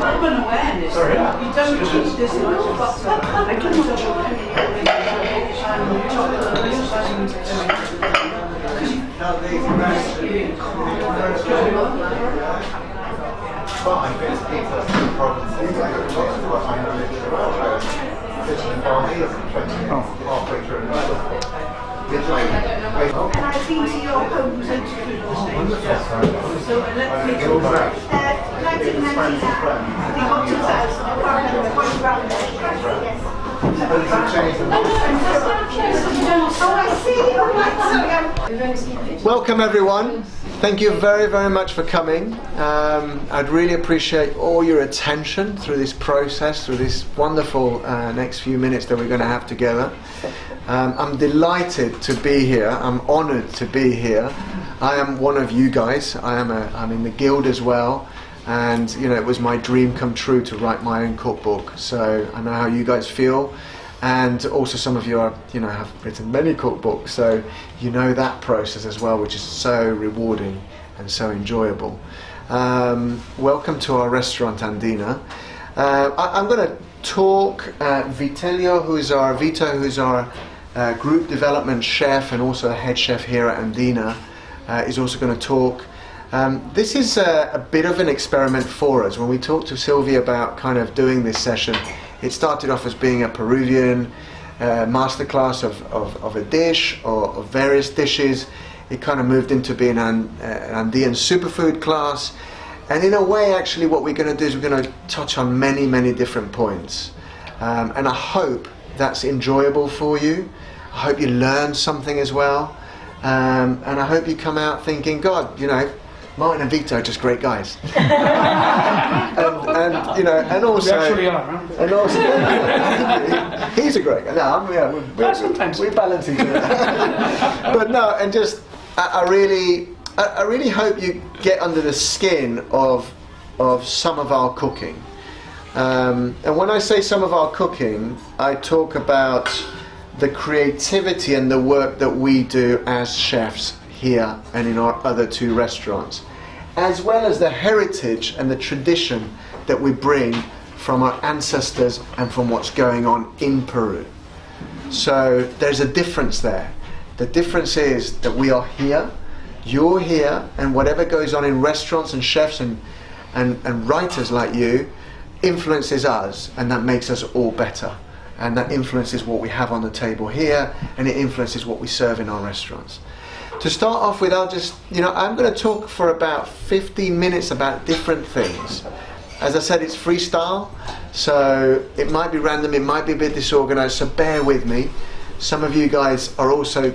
urban awareness. You don't eat this much butter. I do not And I've been to your home century. So let me go back. 1999, they got 2000, I can't remember, going around there. Yes. Oh, I see. Oh, right, sorry. Welcome everyone. Thank you very, very much for coming. I'd really appreciate all your attention through this process, through this wonderful next few minutes that we're going to have together. I'm delighted to be here. I'm honoured to be here. I am one of you guys. I'm in the guild as well, and you know it was my dream come true to write my own cookbook. So I know how you guys feel, and also some of you are, have written many cookbooks, so you know that process as well, which is so rewarding and so enjoyable. Welcome to our restaurant, Andina. I'm going to talk. Vito, who's our group development chef and also a head chef here at Andina, is also going to talk. This is a bit of an experiment for us. When we talked to Sylvia about kind of doing this session, it started off as being a Peruvian masterclass of a dish or of various dishes. It kind of moved into being an Andean superfood class. And in a way, actually, what we're going to do is we're going to touch on many, many different points. And I hope that's enjoyable for you. I hope you learn something as well. And I hope you come out thinking, God, Martin and Vito are just great guys. and also, we actually are, aren't we? And also, he's a great guy. No, sometimes we balance each other. But no, and just I really hope you get under the skin of some of our cooking. And when I say some of our cooking, I talk about the creativity and the work that we do as chefs here and in our other two restaurants, as well as the heritage and the tradition that we bring from our ancestors and from what's going on in Peru. So there's a difference there. The difference is that we are here, you're here, and whatever goes on in restaurants and chefs and writers like you influences us, and that makes us all better. And that influences what we have on the table here, and it influences what we serve in our restaurants. To start off with, I'm going to talk for about 15 minutes about different things. As I said, it's freestyle, so it might be random, it might be a bit disorganized, so bear with me. Some of you guys are also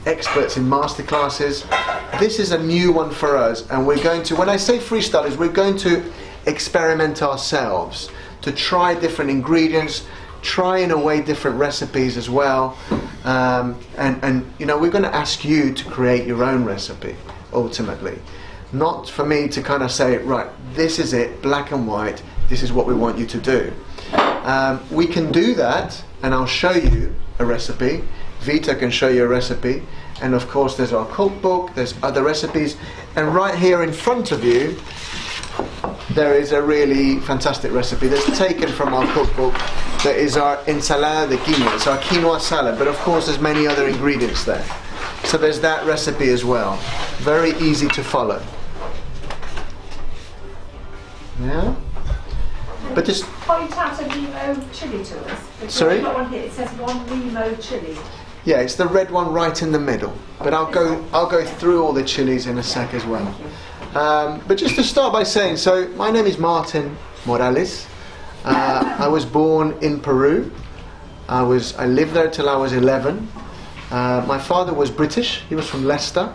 experts in masterclasses. This is a new one for us, and we're going to, when I say freestyle, is we're going to experiment ourselves, to try different ingredients, try in a way different recipes as well, and we're going to ask you to create your own recipe ultimately, not for me to kind of say, right, this is it, black and white, this is what we want you to do. We can do that, and I'll show you a recipe. Vita can show you a recipe, and of course there's our cookbook, there's other recipes, and right here in front of you there is a really fantastic recipe that's taken from our cookbook. That is our ensalada de quinoa. It's our quinoa salad, but of course there's many other ingredients there. So there's that recipe as well. Very easy to follow. Yeah? But just point out a Remo chili to us. Sorry? We've got one here. It says one Remo chili. Yeah, it's the red one right in the middle. But I'll go through all the chilies in a sec as well. But just to start by saying, so my name is Martin Morales. I was born in Peru. I lived there till I was 11. My father was British. He was from Leicester.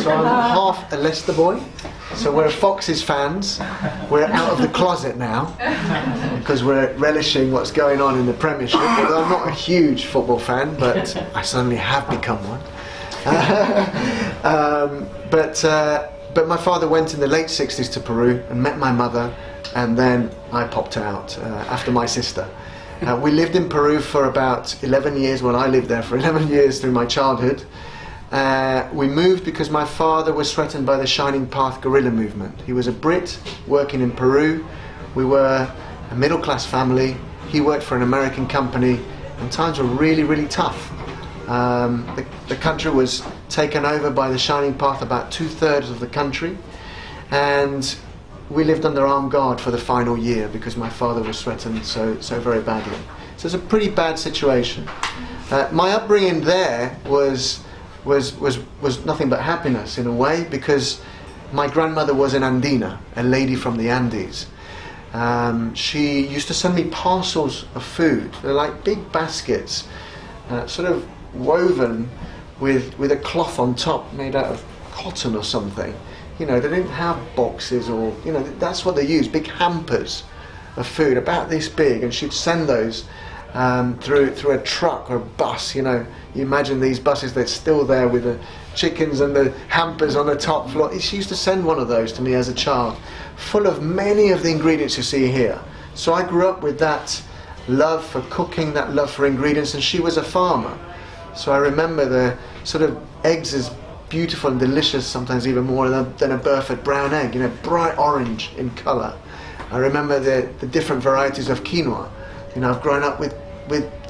So I'm half a Leicester boy. So we're Foxes fans. We're out of the closet now because we're relishing what's going on in the Premiership. Although I'm not a huge football fan, but I suddenly have become one. But my father went in the late 60s to Peru and met my mother, and then I popped out after my sister. We lived in Peru for about 11 years. Well, I lived there for 11 years through my childhood. We moved because my father was threatened by the Shining Path guerrilla movement. He was a Brit working in Peru. We were a middle-class family. He worked for an American company, and times were really, really tough. The country was taken over by the Shining Path, about 2/3 of the country, and we lived under armed guard for the final year because my father was threatened so very badly. So it's a pretty bad situation. My upbringing there was nothing but happiness in a way, because my grandmother was an Andina, a lady from the Andes. She used to send me parcels of food. They're like big baskets, sort of woven with a cloth on top made out of cotton or something. You know, they didn't have boxes, or, you know, that's what they used, big hampers of food about this big, and she'd send those through a truck or a bus. You know, you imagine these buses, they're still there with the chickens and the hampers on the top floor. She used to send one of those to me as a child, full of many of the ingredients you see here. So I grew up with that love for cooking, that love for ingredients, and she was a farmer. So I remember the sort of eggs as beautiful and delicious, sometimes even more than a Burford brown egg, you know, bright orange in colour. I remember the different varieties of quinoa. You know, I've grown up with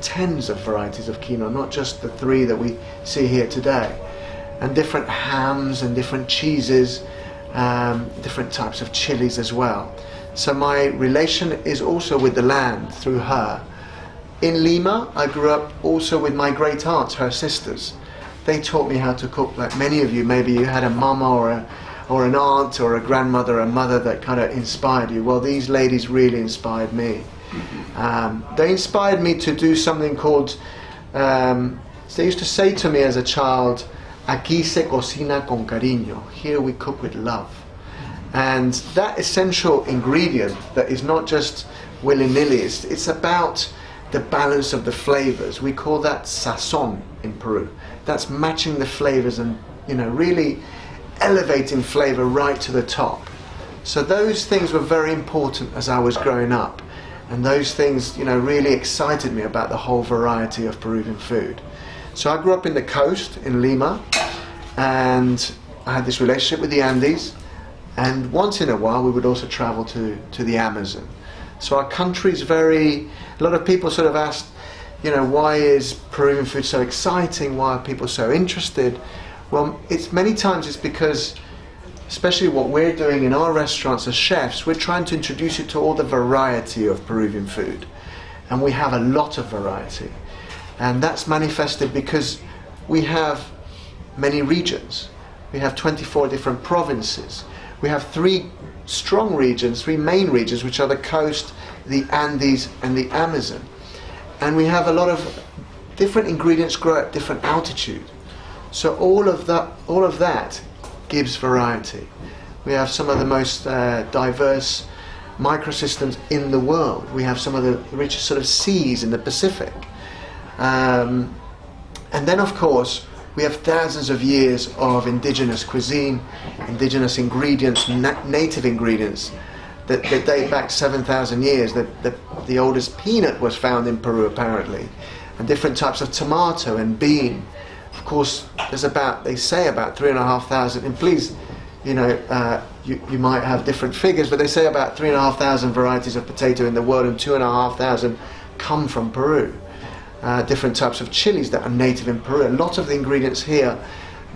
tens of varieties of quinoa, not just the 3 that we see here today. And different hams and different cheeses, different types of chilies as well. So my relation is also with the land through her. In Lima, I grew up also with my great aunts, her sisters. They taught me how to cook, like many of you. Maybe you had a mama or an aunt or a grandmother, a mother that kind of inspired you. Well, these ladies really inspired me. They inspired me to do something called, they used to say to me as a child, aquí se cocina con cariño, here we cook with love. And that essential ingredient that is not just willy-nilly, it's about the balance of the flavors. We call that sazon in Peru. That's matching the flavors and, you know, really elevating flavor right to the top. So those things were very important as I was growing up, and those things, you know, really excited me about the whole variety of Peruvian food. So I grew up in the coast in Lima, and I had this relationship with the Andes, and once in a while we would also travel to the Amazon. So our country's a lot of people sort of asked, you know, why is Peruvian food so exciting? Why are people so interested? Well, many times it's because, especially what we're doing in our restaurants as chefs, we're trying to introduce you to all the variety of Peruvian food. And we have a lot of variety. And that's manifested because we have many regions. We have 24 different provinces. We have 3 strong regions, 3 main regions, which are the coast, the Andes, and the Amazon. And we have a lot of different ingredients grow at different altitude. So all of that gives variety. We have some of the most diverse microsystems in the world. We have some of the richest sort of seas in the Pacific. And then, of course, we have thousands of years of indigenous cuisine, indigenous ingredients, native ingredients that date back 7,000 years. The oldest peanut was found in Peru, apparently, and different types of tomato and bean. Of course, they say about 3,500, and please, you know, you might have different figures, but they say about 3,500 varieties of potato in the world, and 2,500 come from Peru. Different types of chilies that are native in Peru. A lot of the ingredients here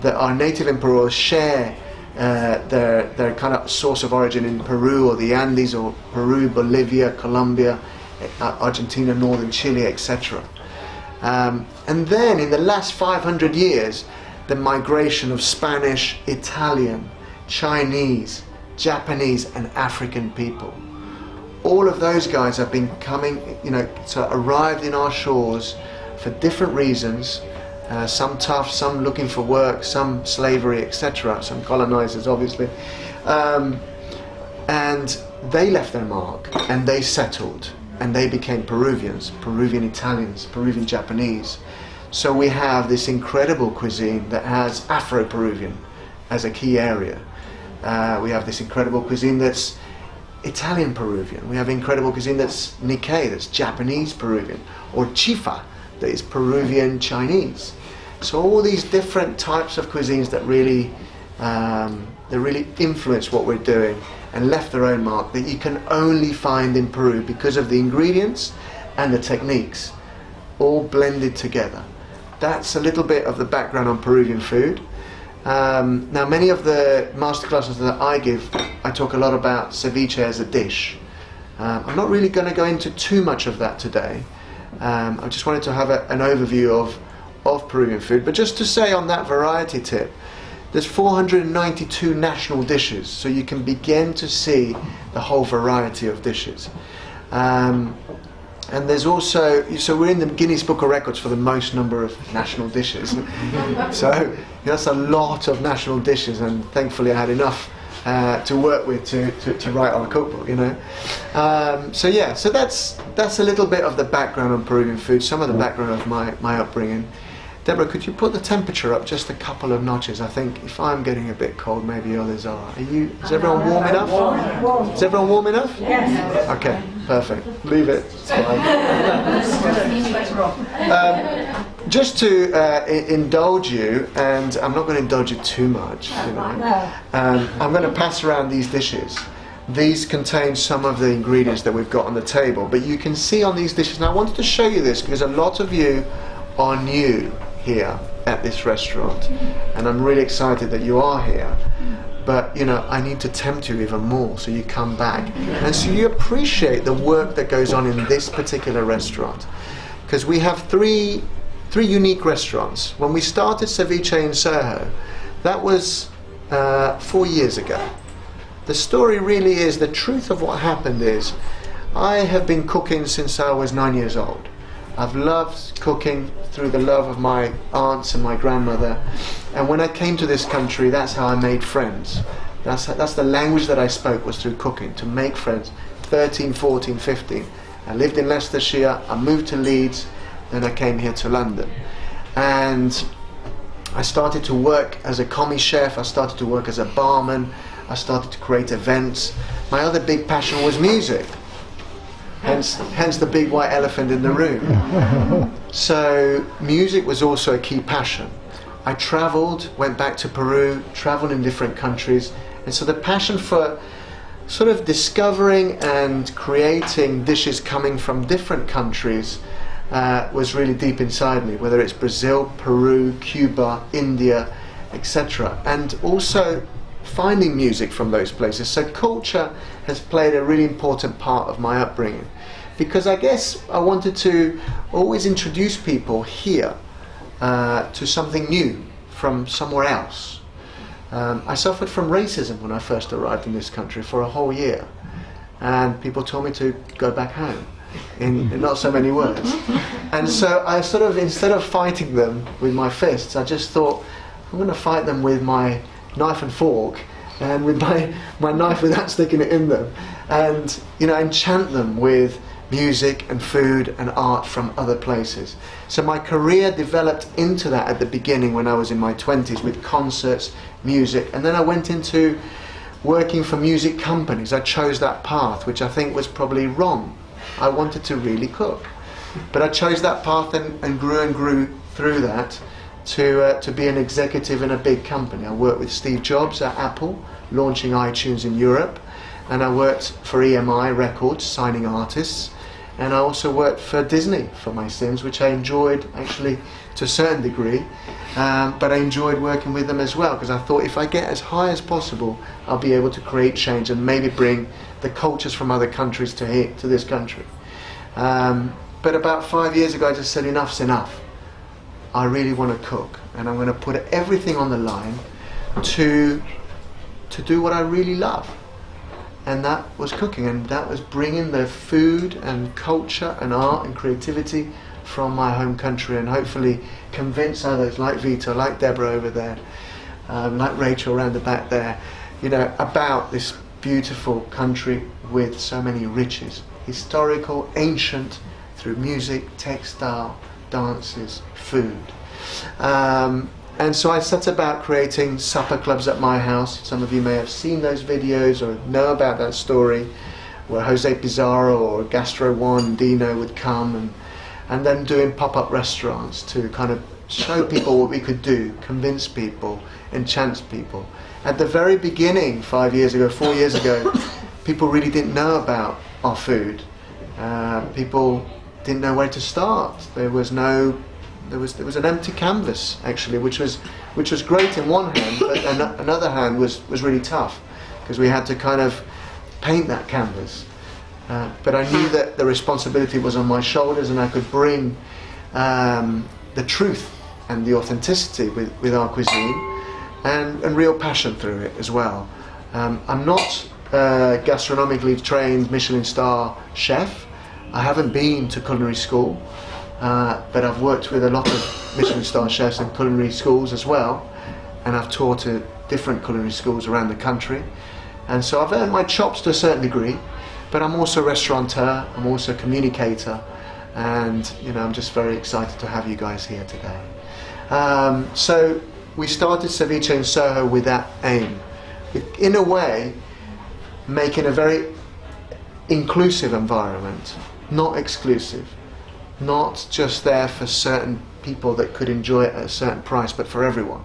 that are native in Peru share their kind of source of origin in Peru or the Andes, or Peru, Bolivia, Colombia, Argentina, northern Chile, etc. And then in the last 500 years, the migration of Spanish, Italian, Chinese, Japanese, and African people. All of those guys have been coming, you know, arrived in our shores for different reasons. Some tough, some looking for work, some slavery, etc. Some colonizers, obviously. And they left their mark, and they settled, and they became Peruvians, Peruvian Italians, Peruvian Japanese. So we have this incredible cuisine that has Afro-Peruvian as a key area. We have this incredible cuisine that's Italian Peruvian. We have incredible cuisine that's Nikkei, that's Japanese Peruvian, or Chifa, that is Peruvian Chinese. So all these different types of cuisines that really influence what we're doing and left their own mark, that you can only find in Peru because of the ingredients and the techniques all blended together. That's a little bit of the background on Peruvian food. Now, many of the masterclasses that I give, I talk a lot about ceviche as a dish. I'm not really going to go into too much of that today. I just wanted to have an overview of Peruvian food. But just to say on that variety tip, there's 492 national dishes, so you can begin to see the whole variety of dishes. And there's also, so we're in the Guinness Book of Records for the most number of national dishes. So that's a lot of national dishes, and thankfully I had enough to work with to write our cookbook, you know. So yeah, so that's a little bit of the background on Peruvian food, some of the background of my upbringing. Deborah, could you put the temperature up just a couple of notches? I think if I'm getting a bit cold, maybe others are. Is everyone warm enough? Warm. Is everyone warm enough? Yes. Okay, perfect. Leave it. It's fine. Just to indulge you, and I'm not going to indulge you too much, you know. I'm going to pass around these dishes. These contain some of the ingredients that we've got on the table, but you can see on these dishes, and I wanted to show you this because a lot of you are new here at this restaurant, and I'm really excited that you are here, but you know, I need to tempt you even more so you come back and so you appreciate the work that goes on in this particular restaurant, because we have three unique restaurants. When we started Ceviche in Soho, that was 4 years ago. The story really is, the truth of what happened is, I have been cooking since I was 9 years old. I've loved cooking through the love of my aunts and my grandmother, and when I came to this country, that's how I made friends. That's the language that I spoke, was through cooking, to make friends. 13, 14, 15. I lived in Leicestershire, I moved to Leeds, then I came here to London. And I started to work as a commis chef, I started to work as a barman, I started to create events. My other big passion was music. Hence the big white elephant in the room. So music was also a key passion. I travelled, went back to Peru, travelled in different countries, and so the passion for sort of discovering and creating dishes coming from different countries was really deep inside me, whether it's Brazil, Peru, Cuba, India, etc. And also finding music from those places. So culture has played a really important part of my upbringing, because I guess I wanted to always introduce people here to something new from somewhere else. I suffered from racism when I first arrived in this country for a whole year, and people told me to go back home in not so many words. And so I sort of, instead of fighting them with my fists, I just thought, I'm going to fight them with my knife and fork, and with my knife without sticking it in them, and you know, enchant them with music and food and art from other places. So my career developed into that at the beginning when I was in my 20s, with concerts, music, and then I went into working for music companies. I chose that path, which I think was probably wrong. I wanted to really cook, but I chose that path and grew through that to be an executive in a big company. I worked with Steve Jobs at Apple, launching iTunes in Europe, and I worked for EMI Records, signing artists, and I also worked for Disney for my sins, which I enjoyed actually to a certain degree, but I enjoyed working with them as well, because I thought if I get as high as possible, I'll be able to create change and maybe bring the cultures from other countries to this country. But about 5 years ago, I just said, enough's enough. I really want to cook, and I'm going to put everything on the line to do what I really love, and that was cooking, and that was bringing the food and culture and art and creativity from my home country, and hopefully convince others like Vito, like Deborah over there, like Rachel around the back there, you know, about this beautiful country with so many riches, historical, ancient, through music, textile, dances, food. And so I set about creating supper clubs at my house. Some of you may have seen those videos or know about that story, where Jose Pizarro or Gastro One, Dino would come, and then doing pop-up restaurants to kind of show people what we could do, convince people, enchant people. At the very beginning, 5 years ago, 4 years ago, people really didn't know about our food. People didn't know where to start. There was an empty canvas actually, which was great in one hand, but another hand was really tough because we had to kind of paint that canvas. But I knew that the responsibility was on my shoulders, and I could bring the truth and the authenticity with our cuisine, and real passion through it as well. I'm not a gastronomically trained Michelin star chef. I haven't been to culinary school, but I've worked with a lot of Michelin star chefs in culinary schools as well, and I've taught at different culinary schools around the country, and so I've earned my chops to a certain degree, but I'm also a restaurateur, I'm also a communicator, and I'm just very excited to have you guys here today. So we started Ceviche in Soho with that aim, in a way making a very inclusive environment, not exclusive, not just there for certain people that could enjoy it at a certain price, but for everyone.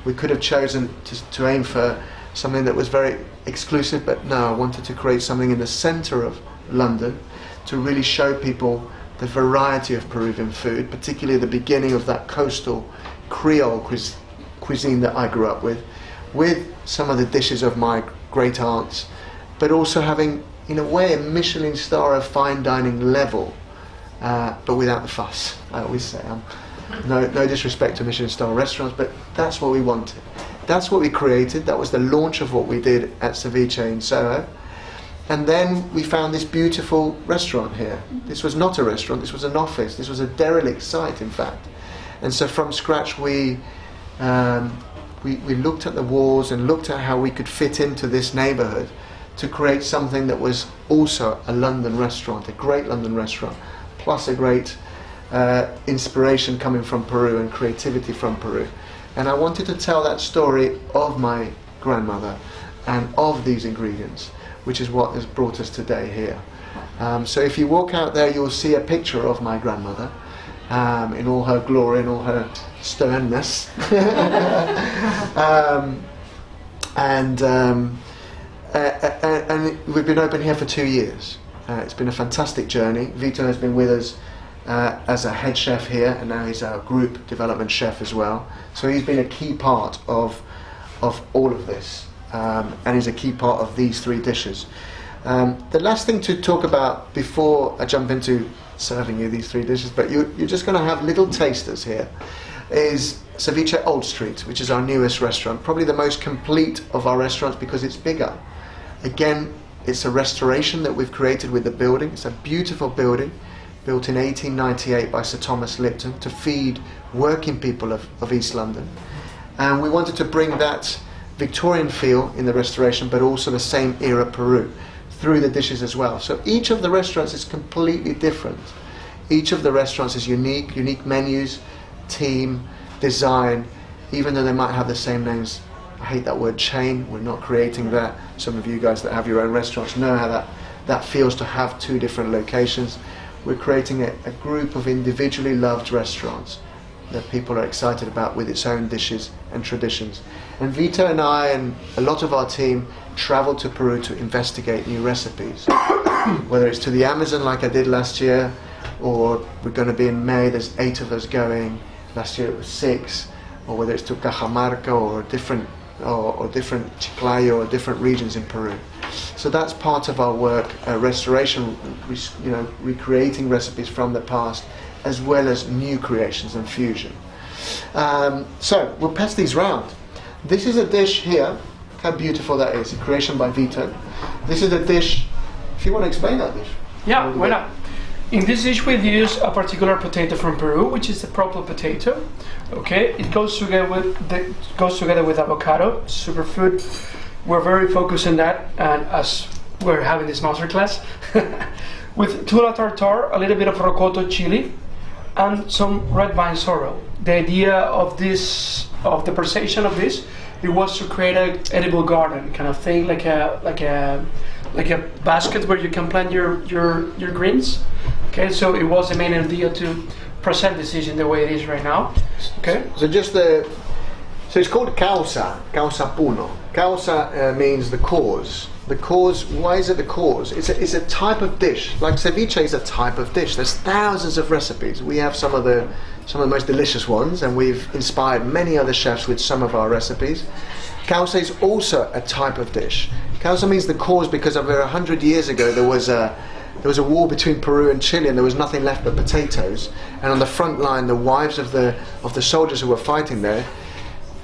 We could have chosen to aim for something that was very exclusive, but no, I wanted to create something in the center of London to really show people the variety of Peruvian food, particularly the beginning of that coastal Creole cuisine that I grew up with some of the dishes of my great aunts, but also having, in a way, a Michelin star of fine dining level, but without the fuss. I always say, no disrespect to Michelin star restaurants, but that's what we wanted. That's what we created. That was the launch of what we did at Ceviche in Soho. And then we found this beautiful restaurant here. This was not a restaurant, this was an office. This was a derelict site, in fact. And so from scratch we looked at the walls and looked at how we could fit into this neighborhood to create something that was also a London restaurant, a great London restaurant, plus a great inspiration coming from Peru and creativity from Peru. And I wanted to tell that story of my grandmother and of these ingredients, which is what has brought us today here. So if you walk out there, you'll see a picture of my grandmother in all her glory and all her sternness. And we've been open here for 2 years. It's been a fantastic journey. Vito has been with us as a head chef here, and now he's our group development chef as well. So he's been a key part of all of this, and he's a key part of these 3 dishes. The last thing to talk about before I jump into serving you these 3 dishes, but you're just going to have little tasters here, is Ceviche Old Street, which is our newest restaurant, probably the most complete of our restaurants because it's bigger. Again, it's a restoration that we've created with the building. It's a beautiful building, built in 1898 by Sir Thomas Lipton to feed working people of East London. And we wanted to bring that Victorian feel in the restoration, but also the same era Peru through the dishes as well. So each of the restaurants is completely different. Each of the restaurants is unique menus, team, design, even though they might have the same names. I hate that word chain, we're not creating that. Some of you guys that have your own restaurants know how that feels to have 2 different locations. We're creating a group of individually loved restaurants that people are excited about with its own dishes and traditions. And Vito and I and a lot of our team travel to Peru to investigate new recipes. Whether it's to the Amazon like I did last year, or we're going to be in May, there's 8 of us going. Last year it was 6. Or whether it's to Cajamarca or different Chiclayo or different regions in Peru. So that's part of our work, restoration, recreating recipes from the past, as well as new creations and fusion. So we'll pass these round. This is a dish here. How beautiful that is, a creation by Vito. This is a dish, if you want to explain that dish. Yeah, why not? In this dish we use a particular potato from Peru, which is the purple potato. Okay, it goes together with avocado, superfood. We're very focused on that, and as we're having this masterclass, with tuna tartare, a little bit of rocoto chili, and some red vine sorrel. The idea of the presentation of this, it was to create an edible garden kind of thing, like a basket where you can plant your greens. Okay, so it was the main idea to present this dish in the way it is right now. Okay. So so it's called causa puno. Causa means the cause. The cause. Why is it the cause? It's a type of dish. Like ceviche is a type of dish. There's thousands of recipes. We have some of the most delicious ones, and we've inspired many other chefs with some of our recipes. Causa is also a type of dish. Causa means the cause because over 100 years ago there was a war between Peru and Chile, and there was nothing left but potatoes. And on the front line, the wives of the soldiers who were fighting there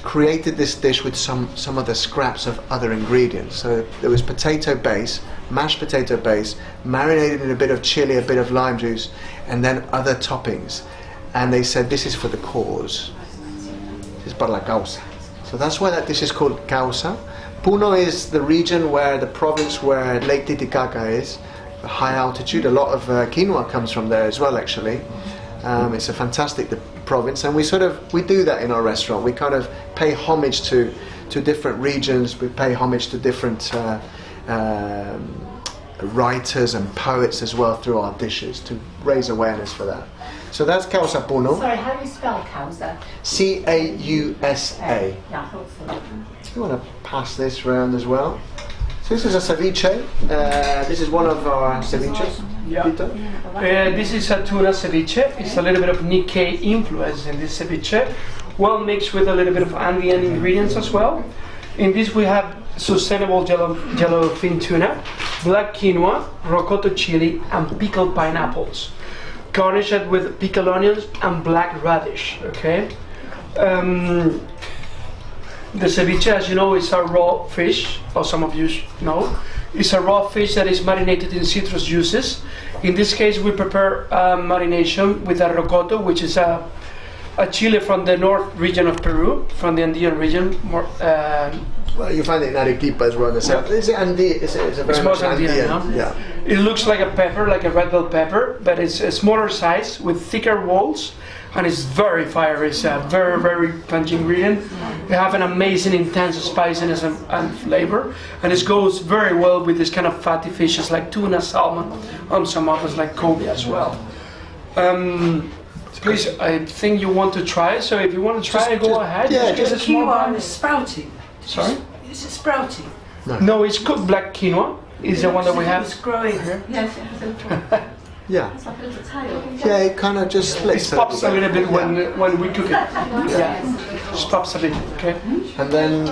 created this dish with some of the scraps of other ingredients. So there was potato base, mashed potato base, marinated in a bit of chili, a bit of lime juice, and then other toppings. And they said, this is for the cause. This is para la causa. So that's why that dish is called causa. Puno is the region the province where Lake Titicaca is, high altitude. A lot of quinoa comes from there as well, actually. It's a fantastic province, and we do that in our restaurant. We kind of pay homage to different regions. We pay homage to different writers and poets as well through our dishes to raise awareness for that. So that's causa puno. Sorry, how do you spell causa? C-A-U-S-A. Yeah, I thought so. You want to pass this round as well. So this is a ceviche. This is one of our ceviches. Yeah. Peter? This is a tuna ceviche. It's a little bit of Nikkei influence in this ceviche, well mixed with a little bit of Andean ingredients as well. In this we have sustainable yellowfin tuna, black quinoa, rocoto chili, and pickled pineapples. Garnish it with pickled onions and black radish. Okay. The ceviche, as you know, is a raw fish, or some of you know. It's a raw fish that is marinated in citrus juices. In this case, we prepare marination with a rocoto, which is a chili from the north region of Peru, from the Andean region. Well, you find it in Arequipa as well. Is it Andean? It's most Andean, no? Yeah. It looks like a pepper, like a red bell pepper, but it's a smaller size with thicker walls, and it's very fiery. It's a very, very punchy ingredient. They have an amazing intense spiciness and flavor, and it goes very well with this kind of fatty fishes like tuna, salmon, and some others like cobia as well. Please, I think you want to try, so if you want to try, go ahead. Yeah, Is it quinoa and sprouting? Sorry? Is it sprouting? No, it's cooked black quinoa. Is the one that we have. It's growing here. Yes, it has a little, Yeah. it's like a little tail. Yeah, it kind of just splits. It pops a little bit when we cook it. Yeah, just pops a bit. Okay. And then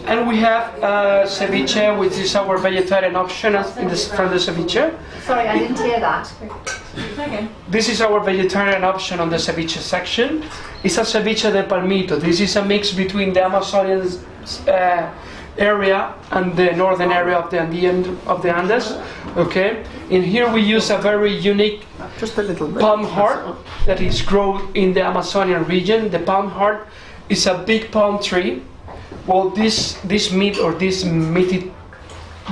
And we have ceviche, which is our vegetarian option from the ceviche. Sorry, I didn't hear that. Okay. This is our vegetarian option on the ceviche section. It's a ceviche de palmito. This is a mix between the Amazonian area and the northern area of the Andes. Okay. In here we use a very unique just a little bit. palm heart that is grown in the Amazonian region. The palm heart is a big palm tree. Well, this meat or this meaty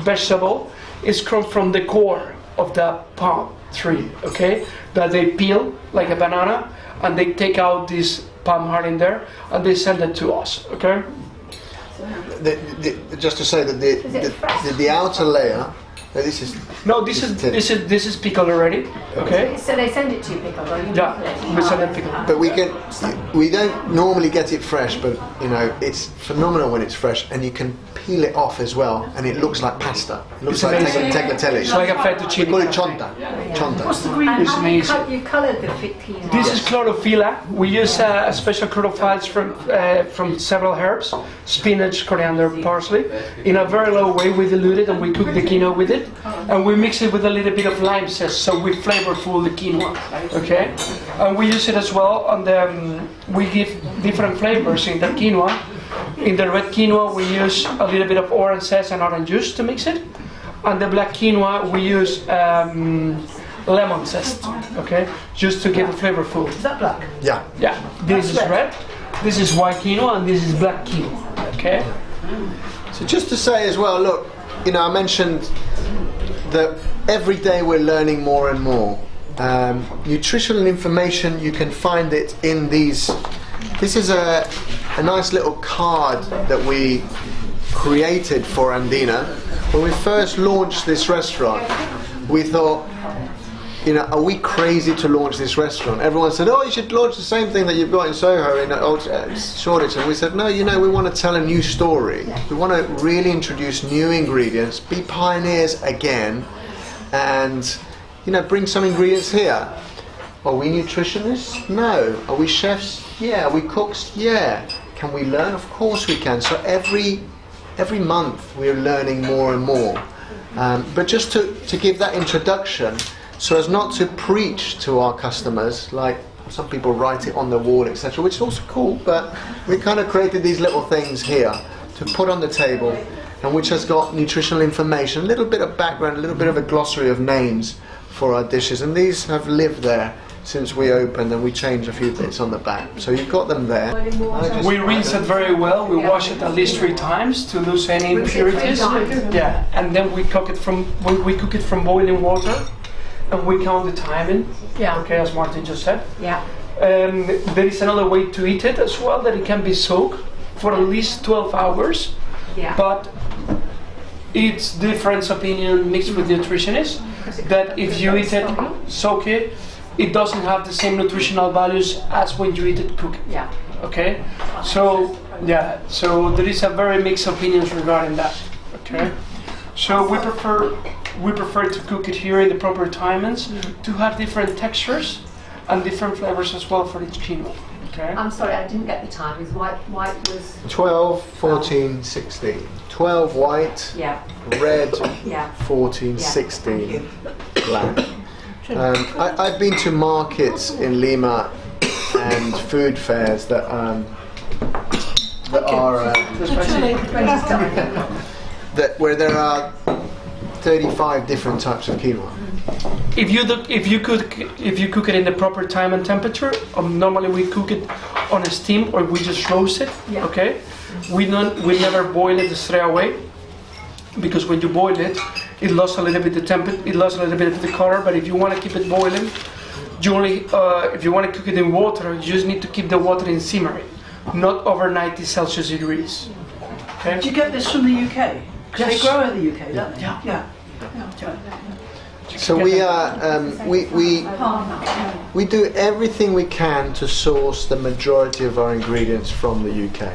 vegetable is grown from the core of the palm tree, okay? That they peel like a banana, and they take out this palm heart in there, and they send it to us, okay? Just to say that the outer layer. This is pickled already, okay? So they send it to you pickled, or you Yeah, pickle it? we send it pickled. But we don't normally get it fresh, but you know it's phenomenal when it's fresh, and you can peel it off as well, and it looks like pasta. It looks It's like amazing. tagliatelle. It's like a fettuccine. We call it chonta. Chonta. What's the green? And It's how amazing. you coloured the quinoa? This is chlorophylla. We use special chlorophylls from several herbs, spinach, coriander, parsley. In a very low way, we dilute it and we cook the quinoa with it, and we mix it with a little bit of lime zest, so we flavorful the quinoa. Okay, and we use it as well on the. We give different flavors in the quinoa. In the red quinoa, we use a little bit of orange zest and orange juice to mix it. On the black quinoa, we use lemon zest, okay, just to give a flavorful. Is that black? Yeah. Yeah, this is red, this is white quinoa, and this is black quinoa, okay? So just to say as well, look, you know, I mentioned that every day we're learning more and more. Nutritional information, you can find it in these. This is a nice little card that we created for Andina. When we first launched this restaurant, we thought, you know, are we crazy to launch this restaurant? Everyone said, oh, you should launch the same thing that you've got in Soho in Shoreditch. And we said, no, you know, we want to tell a new story. We want to really introduce new ingredients, be pioneers again, and, you know, bring some ingredients here. Are we nutritionists? No. Are we chefs? Yeah. Are we cooks? Yeah. Can we learn? Of course we can. So every month we're learning more and more. But just to give that introduction, so as not to preach to our customers, like some people write it on the wall, etc., which is also cool, but we kind of created these little things here to put on the table, and which has got nutritional information, a little bit of background, a little bit of a glossary of names for our dishes, and these have lived there since we opened, and we changed a few bits on the back. So you've got them there. We rinse it very well. We wash it at least 3 times to lose any impurities. Yeah, and then we cook it from boiling water, and we count the timing. Yeah. Okay, as Martin just said. Yeah. There is another way to eat it as well, that it can be soaked for at least 12 hours. Yeah. But it's different opinion mixed with nutritionists that if you eat it soak it doesn't have the same nutritional values as when you eat it cooked. Yeah. Okay. So yeah. So there is a very mixed opinions regarding that. Okay. So we prefer to cook it here in the proper timings to have different textures and different flavors as well for each quinoa. Okay. I'm sorry, I didn't get the time. White was 12, 14, 16. 12 white, yeah. red, Yeah. 14, Yeah. 16 black. I've been to markets in Lima and food fairs that are where there are 35 different types of quinoa. If you cook it in the proper time and temperature, normally we cook it on a steam or we just roast it. Yeah. Okay, we never boil it straight away, because when you boil it, it lost a little bit the temperature, it lost a little bit of the color. But if you want to keep it boiling, you only if you want to cook it in water, you just need to keep the water in simmering, not over 90 Celsius degrees. Okay. Do you get this from the UK? Because they Yes. grow in the UK, don't they? Yeah. So we do everything we can to source the majority of our ingredients from the UK.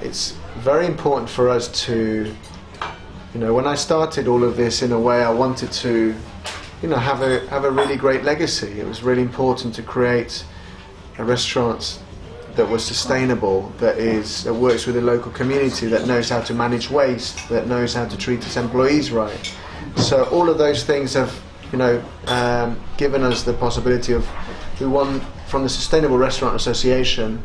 It's very important for us to, you know, when I started all of this, in a way I wanted to, you know, have a really great legacy. It was really important to create a restaurant that was sustainable, that works with the local community, that knows how to manage waste, that knows how to treat its employees right. So all of those things have, you know, given us the possibility of, we won from the Sustainable Restaurant Association,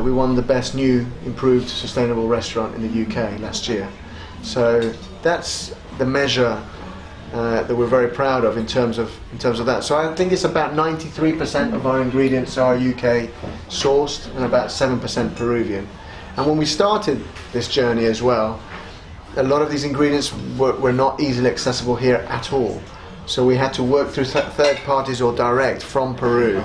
we won the best new improved sustainable restaurant in the UK last year. So that's the measure that we're very proud of in terms of that. So I think it's about 93% of our ingredients are UK sourced and about 7% Peruvian. And when we started this journey as well, a lot of these ingredients were not easily accessible here at all. So we had to work through third parties or direct from Peru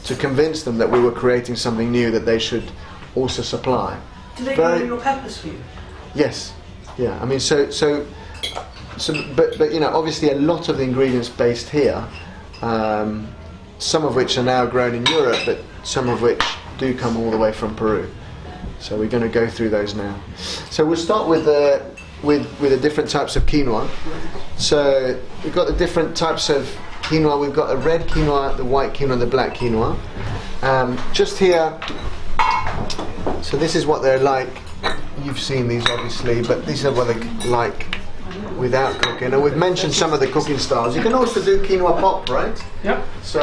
to convince them that we were creating something new that they should also supply. Do they grow your peppers for you? Yes. Yeah. I mean, but you know, obviously a lot of the ingredients based here, some of which are now grown in Europe, but some of which do come all the way from Peru. So we're going to go through those now. So we'll start with the different types of quinoa. So we've got the different types of quinoa. We've got the red quinoa, the white quinoa, the black quinoa. Just here. So this is what they're like. You've seen these obviously, but these are what they're like without cooking. And we've mentioned some of the cooking styles. You can also do quinoa pop, right? Yep. So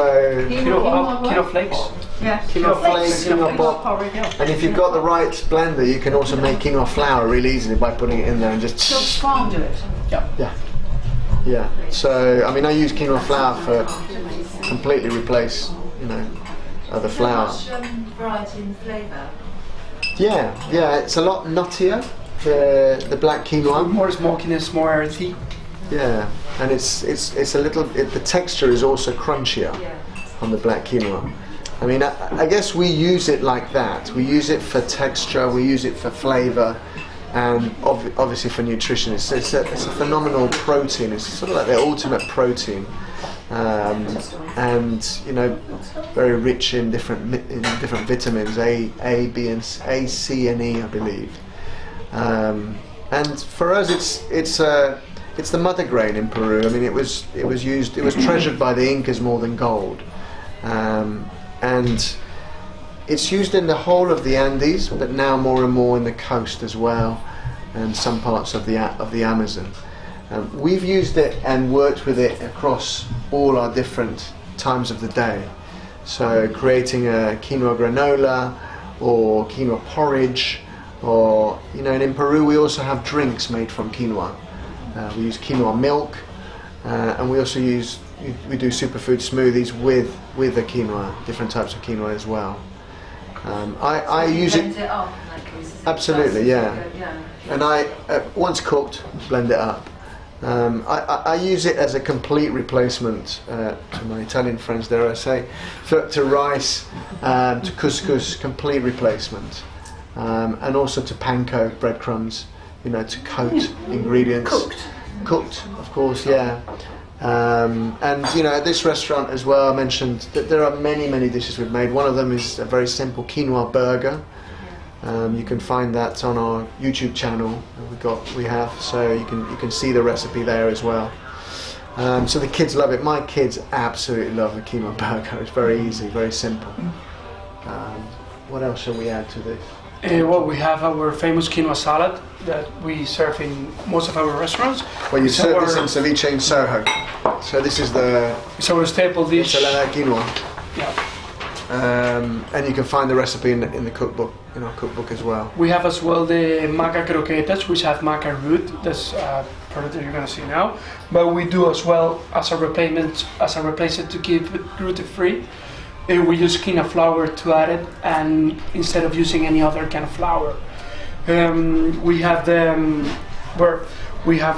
Quinoa flakes. Yeah. quinoa flakes, quinoa pop. And if you've got the right blender, you can also make quinoa flour really easily by putting it in there and just. Does farm do it? Yeah. So I mean, I use quinoa flour for completely replace, you know, other flour. Variety in flavour. Yeah, it's a lot nuttier, the black quinoa. More smokiness, more earthy. Yeah, and it's a little. The texture is also crunchier on the black quinoa. I mean, I guess we use it like that. We use it for texture. We use it for flavour, and obviously for nutrition. It's a phenomenal protein. It's sort of like the ultimate protein. and you know, very rich in different vitamins, A, B, and A, C, and E, I believe. And for us, it's the mother grain in Peru. I mean, it was treasured by the Incas more than gold, and it's used in the whole of the Andes, but now more and more in the coast as well, and some parts of the Amazon. We've used it and worked with it across all our different times of the day. So creating a quinoa granola or quinoa porridge, or you know, and in Peru we also have drinks made from quinoa. We use quinoa milk, and we also do superfood smoothies with the quinoa, different types of quinoa as well. I use it. Blend it up, like, Absolutely, yeah. And I once cooked, blend it up. I use it as a complete replacement to my Italian friends, dare I say, to rice, to couscous, complete replacement, and also to panko, breadcrumbs, you know, to coat ingredients. Cooked, of course, yeah. And you know, at this restaurant as well, I mentioned that there are many dishes we've made. One of them is a very simple quinoa burger. You can find that on our YouTube channel. We have, so you can see the recipe there as well. So the kids love it. My kids absolutely love the quinoa burger. It's very easy, very simple. What else shall we add to this? Well, we have our famous quinoa salad that we serve in most of our restaurants. Well, you serve this in ceviche in Soho. So this is it's our staple dish. Ensalada quinoa. Yeah. And you can find the recipe in the cookbook, in our cookbook as well. We have as well the maca croquetas, which have maca root. That's product that you're going to see now. But we do as well as a replacement to keep it gluten-free. We use quinoa flour to add it, and instead of using any other kind of flour. We have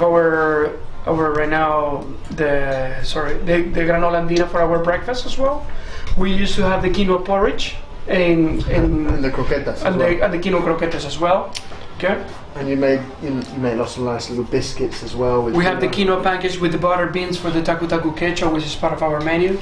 our right now the granola andina for our breakfast as well. We used to have the quinoa porridge and the croquetas and the quinoa croquetas as well. Okay. And you made lots of nice little biscuits as well. We have the quinoa pancakes with the butter beans for the taku quechua, which is part of our menu.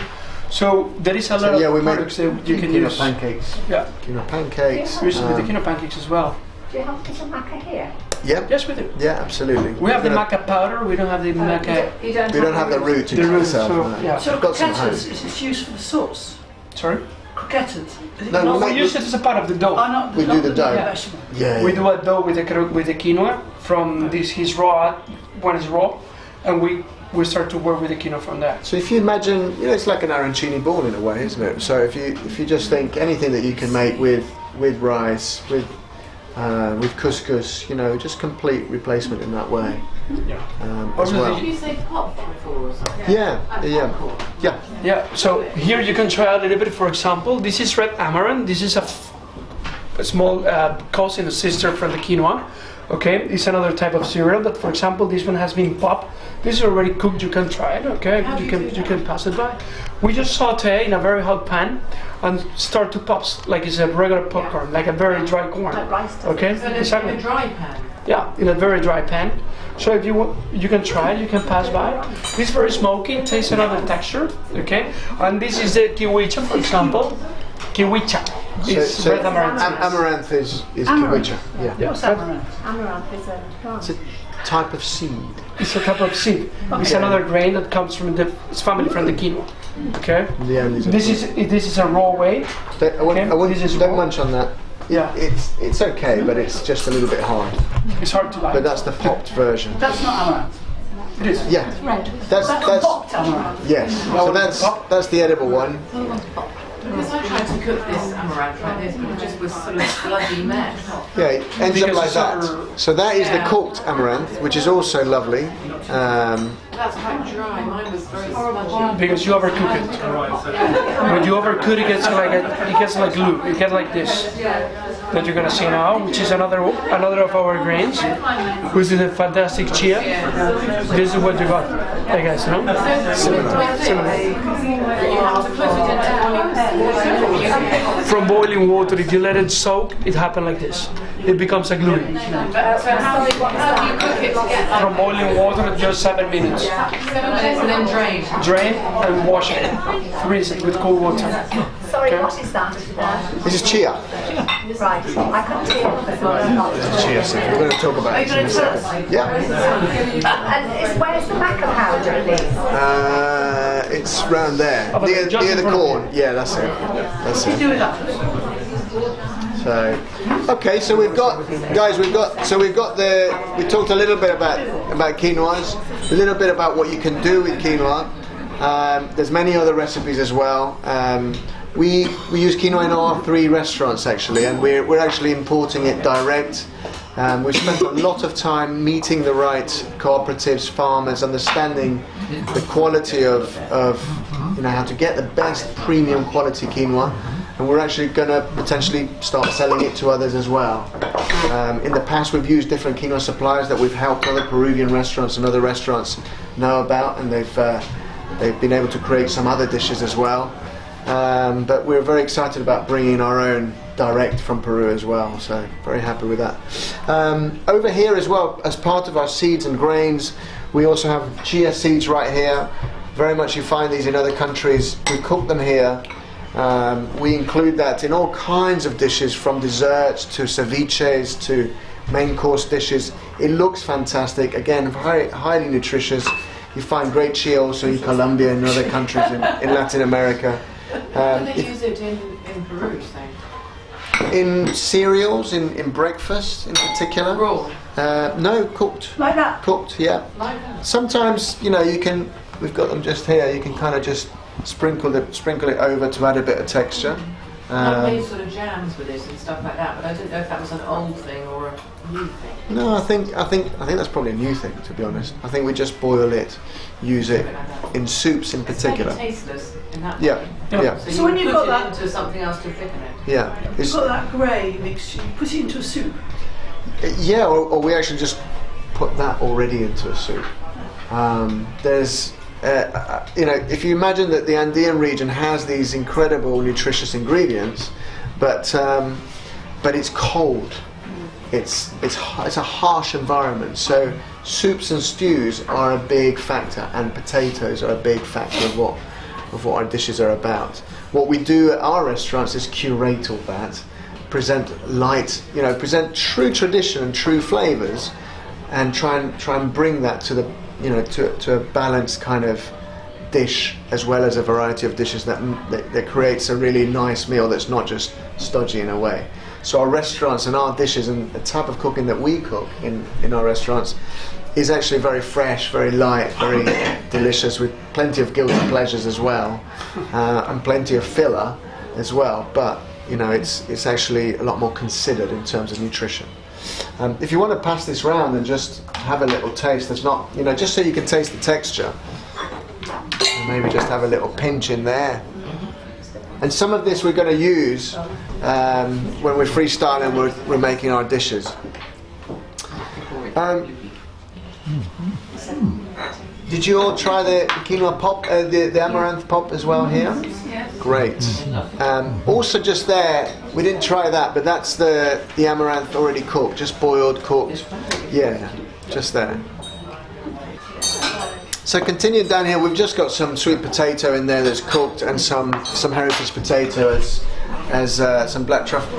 So there is a lot of products that you can use. Pancakes. Yeah. Quinoa pancakes. We use the quinoa pancakes as well. Do you have some maca here? Yeah. Yes, we do. Yeah, absolutely. We have the maca powder. We don't have the maca. You don't We don't have the root itself. so, No. yeah. So I've got some home. croquettes is used for the sauce. Sorry. Croquettes. Is it No, not? we We use it as a part of the dough. Oh, not We do the dough. vegetable. Yeah. We do a dough with the quinoa from his raw, when it's raw, and we start to work with the quinoa from that. So if you imagine, you know, it's like an arancini ball in a way, isn't it? So if you just think anything that you can make with rice, with couscous, you know, just complete replacement in that way. Yeah. As well. Did you say pop before or something? Yeah. Yeah. So here you can try a little bit. For example, this is red amaranth. This is a small cousin or sister from the quinoa. Okay, it's another type of cereal that, for example, this one has been popped. This is already cooked. You can try it. Okay, you can pass it by. We just saute in a very hot pan and start to pop like it's a regular popcorn, like a very dry corn. Like rice does. Okay, exactly. In a dry pan. Yeah, in a very dry pan. So if you want, you can try it. You can pass by. This is very smoky. It tastes another texture. Okay, and this is the kiwicha, for example. Kiwicha. It's red amaranth. Amaranth is Amaranth. kiwicha. Yeah. Yeah, What's amaranth? Amaranth is a plant. It's a type of seed. it's a type of seed. It's another grain that comes from it's family from the quinoa. Okay. The Andes. This is a raw way. This is Don't raw. munch on that. Yeah, It's okay, but it's just a little bit hard. it's hard to But like. that's the popped version. That's not amaranth. It is. Yeah. Red. That's Popped amaranth. yes. So that's the edible one. Because I tried to cook this amaranth like this, but it just was sort of sludgy mess. Yeah, it ends Because up like it's that. over- So that is the Yeah. cooked amaranth, which is also lovely. That's quite dry. Mine was very sludgy. Because you overcook it. When you overcook it, it gets like glue. It gets like this. That you're gonna see now, which is another of our grains, which is a fantastic chia. This is what you got, I guess, no? You have to put it into boiling water. From boiling water, if you let it soak, it happens like this. it becomes a glue. So how do you cook it to get that? From boiling water, just 7 minutes. 7 minutes and then drain. Drain and wash it. Rinse it with cold water. Sorry, Okay. what is that? This is chia. Right, I couldn't hear what This is chia seed. We're going to talk about it in a second. Yeah. And where's the maca powder, please? It's round there, Oh, but near just in the front of corn. Yeah, that's it. That's it. Do that. So, okay, so we've got, guys, we talked a little bit about quinoas, a little bit about what you can do with quinoa. There's many other recipes as well. We use quinoa in our 3 restaurants actually, and we're actually importing it direct. We've spent a lot of time meeting the right cooperatives, farmers, understanding the quality of how to get the best premium quality quinoa. And we're actually going to potentially start selling it to others as well. In the past, we've used different quinoa suppliers that we've helped other Peruvian restaurants and other restaurants know about, and they've been able to create some other dishes as well. But we're very excited about bringing our own direct from Peru as well, so very happy with that. Over here as well, as part of our seeds and grains, we also have chia seeds right here. Very much you find these in other countries. We cook them here. We include that in all kinds of dishes, from desserts to ceviches to main course dishes. It looks fantastic. Again, very highly nutritious. You find great chia also in Colombia and other countries in Latin America. Do they use it in Peru, say? In cereals, in breakfast in particular. Raw? No, cooked. Like that? Cooked, yeah. Like that? Sometimes, you can. We've got them just here. You can kind of just sprinkle it over to add a bit of texture. I've made sort of jams with it and stuff like that, but I didn't know if that was an old thing or a new thing. No, I think that's probably a new thing, to be honest. I think we just boil it, use it in soups in particular. It's kind of tasteless in that Yeah, way. yeah, So, So when you you've put got it that- into something else to thicken it. yeah. You've got that grey mixture, you put it into a soup. Yeah, or we actually just put that already into a soup. There's, if you imagine that the Andean region has these incredible nutritious ingredients, but it's cold. It's a harsh environment. So soups and stews are a big factor, and potatoes are a big factor of what our dishes are about. What we do at our restaurants is curate all that, present present true tradition and true flavors, and try and bring that to the to a balanced kind of dish, as well as a variety of dishes that creates a really nice meal that's not just stodgy in a way. So our restaurants and our dishes and the type of cooking that we cook in our restaurants is actually very fresh, very light, very delicious, with plenty of guilty pleasures as well, and plenty of filler as well. But it's actually a lot more considered in terms of nutrition. If you want to pass this round and just have a little taste, there's not, just so you can taste the texture. Maybe just have a little pinch in there. And some of this we're going to use when we're freestyling, we're making our dishes. Did you all try the quinoa pop, the amaranth pop as well here? Yes. Great. Also just there, we didn't try that, but that's the amaranth already cooked, just boiled, cooked. Yeah, just there. So continuing down here, we've just got some sweet potato in there that's cooked, and some heritage potato as some black truffle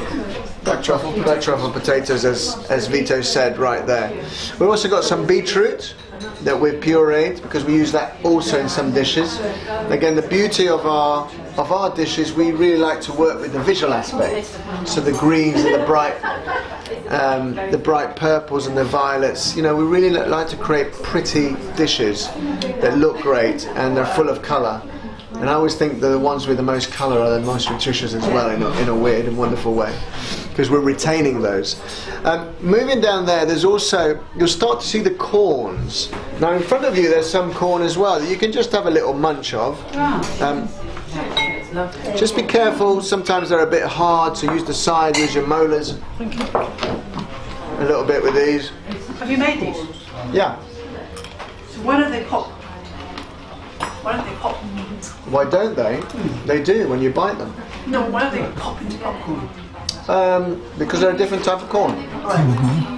potatoes, as Vito said right there. We've also got some beetroot that we've pureed, because we use that also in some dishes. Again, the beauty of our dishes, we really like to work with the visual aspect. So the greens and the bright purples and the violets. We really like to create pretty dishes that look great and they're full of colour. And I always think the ones with the most colour are the most nutritious as well, in a weird and wonderful way, because we're retaining those. Moving down there, there's also, you'll start to see the corns. Now in front of you there's some corn as well that you can just have a little munch of. It's lovely. Just be careful, sometimes they're a bit hard, so use the side, use your molars. A little bit with these. Have you made these? Yeah. So why don't they pop? Why don't they pop? Why don't they? They do when you bite them. No, why don't they pop into popcorn? Because they're a different type of corn.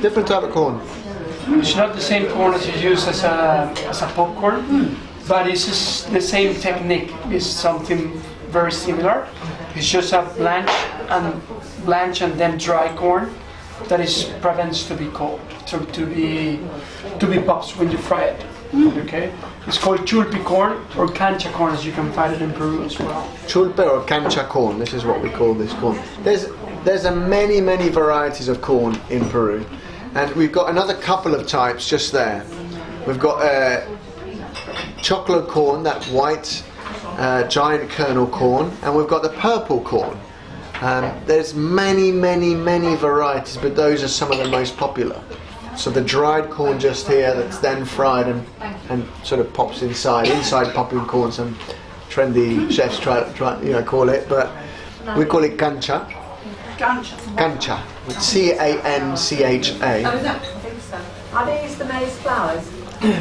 Different type of corn. It's not the same corn as you use as a popcorn, but it's just the same technique. It's something very similar. It's just a blanch and then dry corn that is prevents to be cold, to be pops when you fry it. Okay, it's called chulpi corn or cancha corn, as you can find it in Peru as well. Chulpe or cancha corn. This is what we call this corn. There's a many varieties of corn in Peru, and we've got another couple of types just there. We've got chocolate corn, that white giant kernel corn, and we've got the purple corn. There's many varieties, but those are some of the most popular. So the dried corn just here, that's then fried and sort of pops inside popping corn. Some trendy chefs try call it, but we call it cancha. Cancha with C-A-N-C-H-A. Oh, is that? I think so. Are these the maize flowers?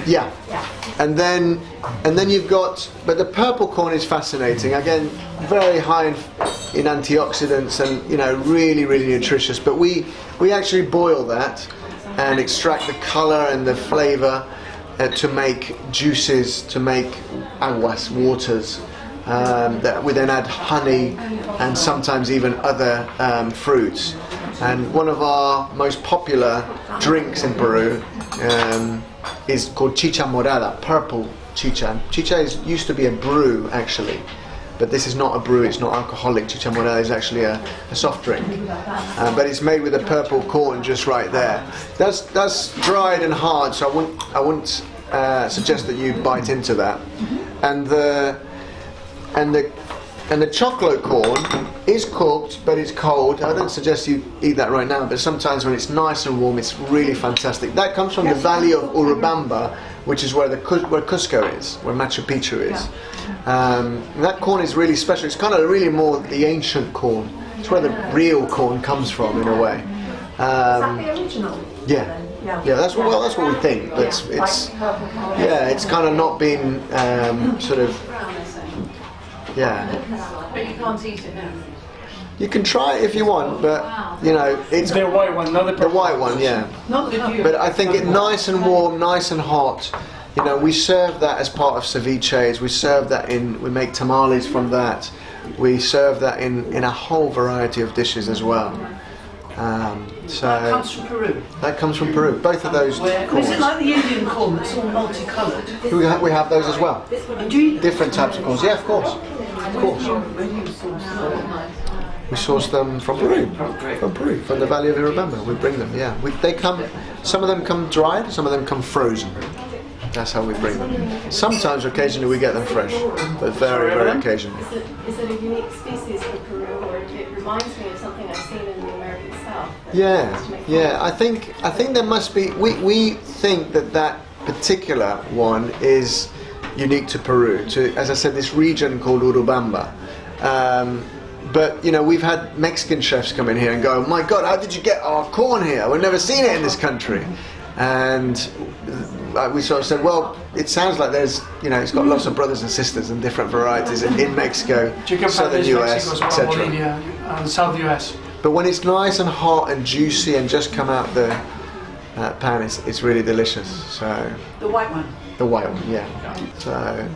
Yeah. And then you've got, but the purple corn is fascinating. Again, very high in antioxidants and really nutritious. But we actually boil that and extract the color and the flavor to make juices, to make aguas, waters. That we then add honey and sometimes even other fruits. And one of our most popular drinks in Peru is called chicha morada, purple chicha. Chicha used to be a brew actually, but this is not a brew, it's not alcoholic. Chicha morada is actually a soft drink, but it's made with the purple corn just right there. That's dried and hard, so I wouldn't suggest that you bite into that. And the chocolate corn is cooked, but it's cold. I don't suggest you eat that right now, but sometimes when it's nice and warm, it's really fantastic. That comes from the valley of Urubamba, which is where Cusco is, where Machu Picchu is. That corn is really special. It's kind of really more the ancient corn. It's where the real corn comes from, in a way. Is that the original? Yeah. Yeah, that's what we think. But it's kind of not been sort of. Yeah. But you can't eat it now. You can try it if you want, but it's the white one, not the purple. The white one, yeah. Not the But I think it nice and warm, nice and hot. We serve that as part of ceviches. We serve that we make tamales from that. We serve that in a whole variety of dishes as well. So That comes from Peru. that comes from Peru. Both of those corns. Is it like the Indian corn that's all multicoloured? We have those as well. And do you eat Different types of corns. Yeah, of course. Of course. We source them from Peru. From the Valley of Urubamba. We bring them, yeah. Some of them come dried, some of them come frozen. That's how we bring them. Sometimes, occasionally, we get them fresh, but very occasionally. Is it a unique species for Peru, or it reminds me of something I've seen in the American South? Yeah. I think there must be. We think that particular one is unique to Peru. To, as I said, this region called Urubamba. But we've had Mexican chefs come in here and go, "My God, how did you get our corn here? We've never seen it in this country." And we sort of said, well, it sounds like there's, it's got lots of brothers and sisters and different varieties in Mexico, southern US, etc. Bolivia, and South US. But when it's nice and hot and juicy and just come out the pan, it's really delicious. So the white one? The white one, yeah. So,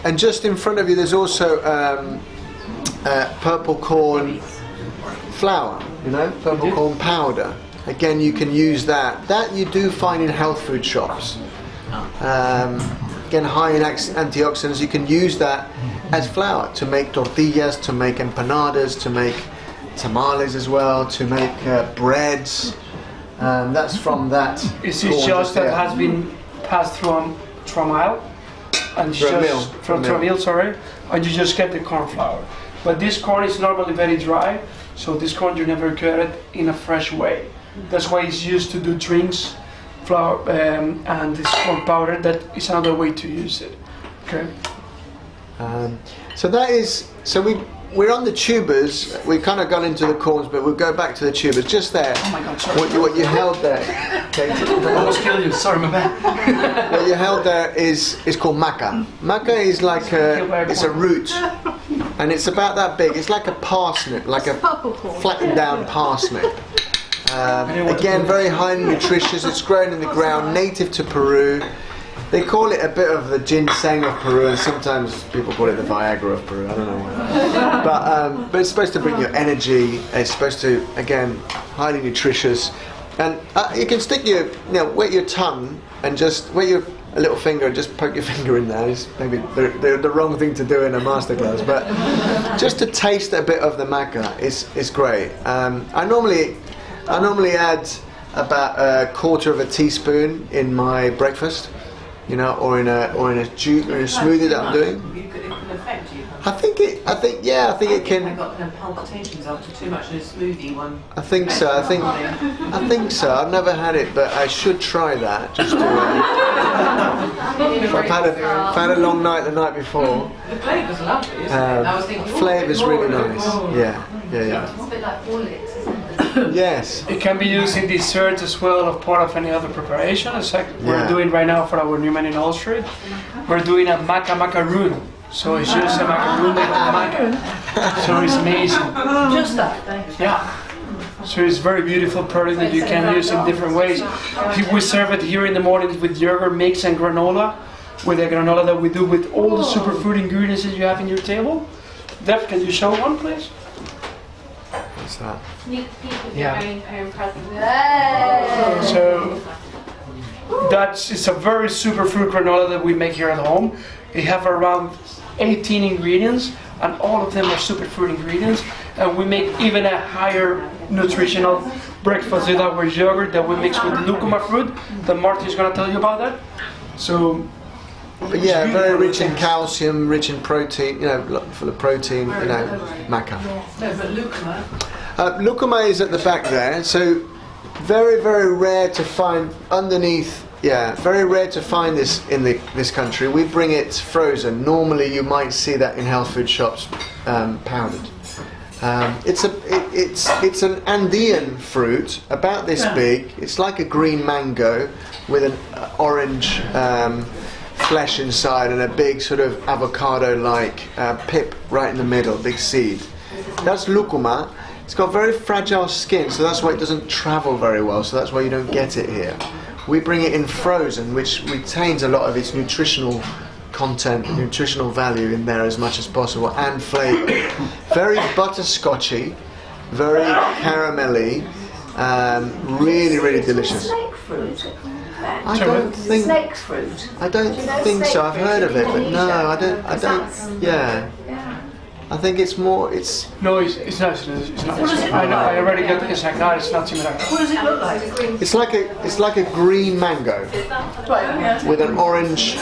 and just in front of you, there's also purple corn flour. Purple corn powder. Again, you can use that. That you do find in health food shops. Again, high in antioxidants. You can use that as flour to make tortillas, to make empanadas, to make tamales as well, to make breads. That's from that. Is it just that has been passed through a mill? And through a mill, sorry, and you just get the corn flour. But this corn is normally very dry, so this corn you never get it in a fresh way. That's why it's used to do drinks, flour, and this corn powder. That is another way to use it. Okay. We're on the tubers. We've kind of gone into the corns, but we'll go back to the tubers. Just there. Oh my God! Sorry. What you held there. Okay. I almost killed you. Sorry, my bad. What you held there is called maca. Maca is like it's a root. and it's about that big. It's like a parsnip, like a flattened down parsnip. Again, very highly nutritious. It's grown in the ground, native to Peru. They call it a bit of the ginseng of Peru, and sometimes people call it the Viagra of Peru. I don't know why. But it's supposed to bring you energy. It's supposed to, again, highly nutritious. And you can stick wet your tongue and just wet your a little finger and just poke your finger in there. It's maybe the wrong thing to do in a masterclass, but just to taste a bit of the maca is great. I normally add about a quarter of a teaspoon in my breakfast, or in a smoothie that I'm doing. It can affect you. I think it can. I got kind of palpitations after too much in a smoothie one. I think so. I think so. I've never had it, but I should try that. Just to. If I've had a long night the night before. The flavour's lovely, isn't it? I was thinking, flavour's really nice. Yeah. It's a bit like Horlicks, isn't it? Yes. It can be used in desserts as well, or part of any other preparation. It's like we're doing right now for our new man in All Street. We're doing a macaroon. So it's just a macaroon made with maca. So it's amazing. Just that. Yeah. So it's very beautiful product that you can use in different ways. We serve it here in the morning with yogurt mix and granola, with the granola that we do with all the superfood ingredients that you have in your table. Dev, can you show one, please? What's that? Sneak peek of Yeah. your own present. So it's a very superfood granola that we make here at home. We have around 18 ingredients, and all of them are superfood ingredients. And we make even a higher nutritional breakfast with our yogurt that we mix with lúcuma fruit. That Marty's going to tell you about that. So, But yeah, very rich in calcium, rich in protein. Full of protein. Maca. No, but lúcuma. Lúcuma is at the back there. So very, very rare to find underneath. Yeah, very rare to find this in this country. We bring it frozen. Normally, you might see that in health food shops, powdered. It's an Andean fruit, about this big. It's like a green mango with an orange flesh inside and a big sort of avocado-like pip right in the middle, big seed. That's lúcuma. It's got very fragile skin, so that's why it doesn't travel very well. So that's why you don't get it here. We bring it in frozen, which retains a lot of its nutritional content, nutritional value in there as much as possible, and flavour. Very butterscotchy, very caramelly, really, really delicious. Snake fruit. I don't think. Snake fruit. I don't think so. I've heard of it, but no, I don't. Yeah. I think it's more. no, it's not. It's not. I know. I already got the exact. No, it's not similar. What does it look like? It's like a green mango Right, yeah. with an orange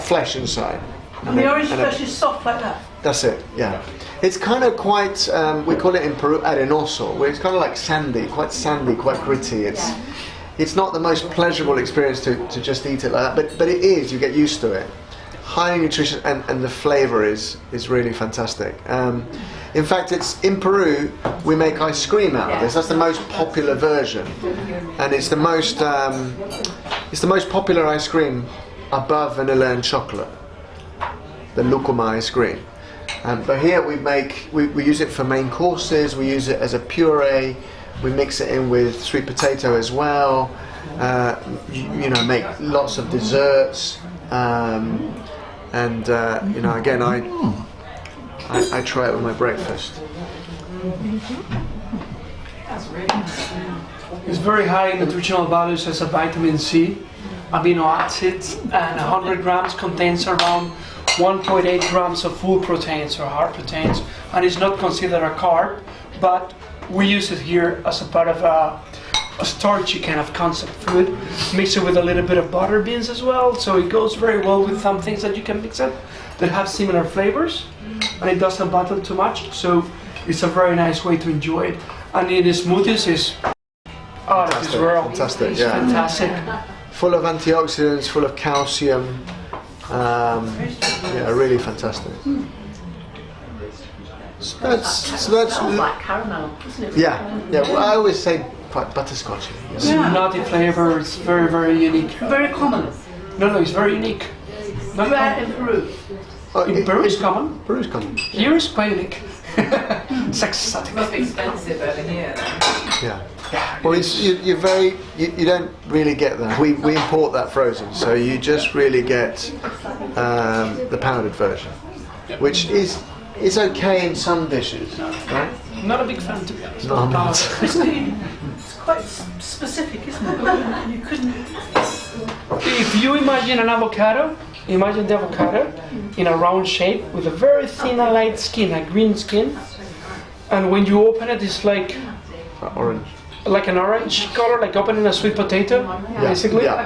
flesh inside. And the orange flesh is soft like that. That's it. Yeah. It's kind of quite. We call it in Peru arenoso, where it's kind of like sandy, quite gritty. It's not the most pleasurable experience to just eat it like that, but it is. You get used to it. Highly nutritious, and the flavour is really fantastic. In fact, it's in Peru we make ice cream out of this. That's the most popular version, and it's the most popular ice cream above vanilla and chocolate. The lúcuma ice cream. But here we use it for main courses. We use it as a puree. We mix it in with sweet potato as well. Make lots of desserts. Again, I try it with my breakfast. That's really nice. It's very high in nutritional values as a vitamin C, amino acids, and 100 grams contains around 1.8 grams of full proteins or hard proteins, and it's not considered a carb, but we use it here as a part of a starchy kind of concept food. Mix it with a little bit of butter beans as well, so it goes very well with some things that you can mix up that have similar flavors, and it doesn't bottle too much, so it's a very nice way to enjoy it. And in the smoothies is Fantastic, it's yeah. fantastic. Full of antioxidants, full of calcium. Really fantastic. So that's Sounds like caramel, doesn't it? yeah. Well, I always say quite butterscotchy. It's nutty flavor, it's very, very unique. Very common. No, it's very unique. Not Rare in Peru. In Peru it's common. Peru's common. Here is quite unique. It's exotic. It must be expensive over here then. Yeah. Well, you don't really get that. We import that frozen, so you just really get the powdered version, which is okay in some dishes, right? Not a big fan, to be honest. No, I'm not. It's quite specific, isn't it? You couldn't. If you imagine an avocado, imagine the avocado in a round shape with a very thin light skin, a green skin, and when you open it, it's like Orange. like an orange color, like opening a sweet potato, basically. Yeah.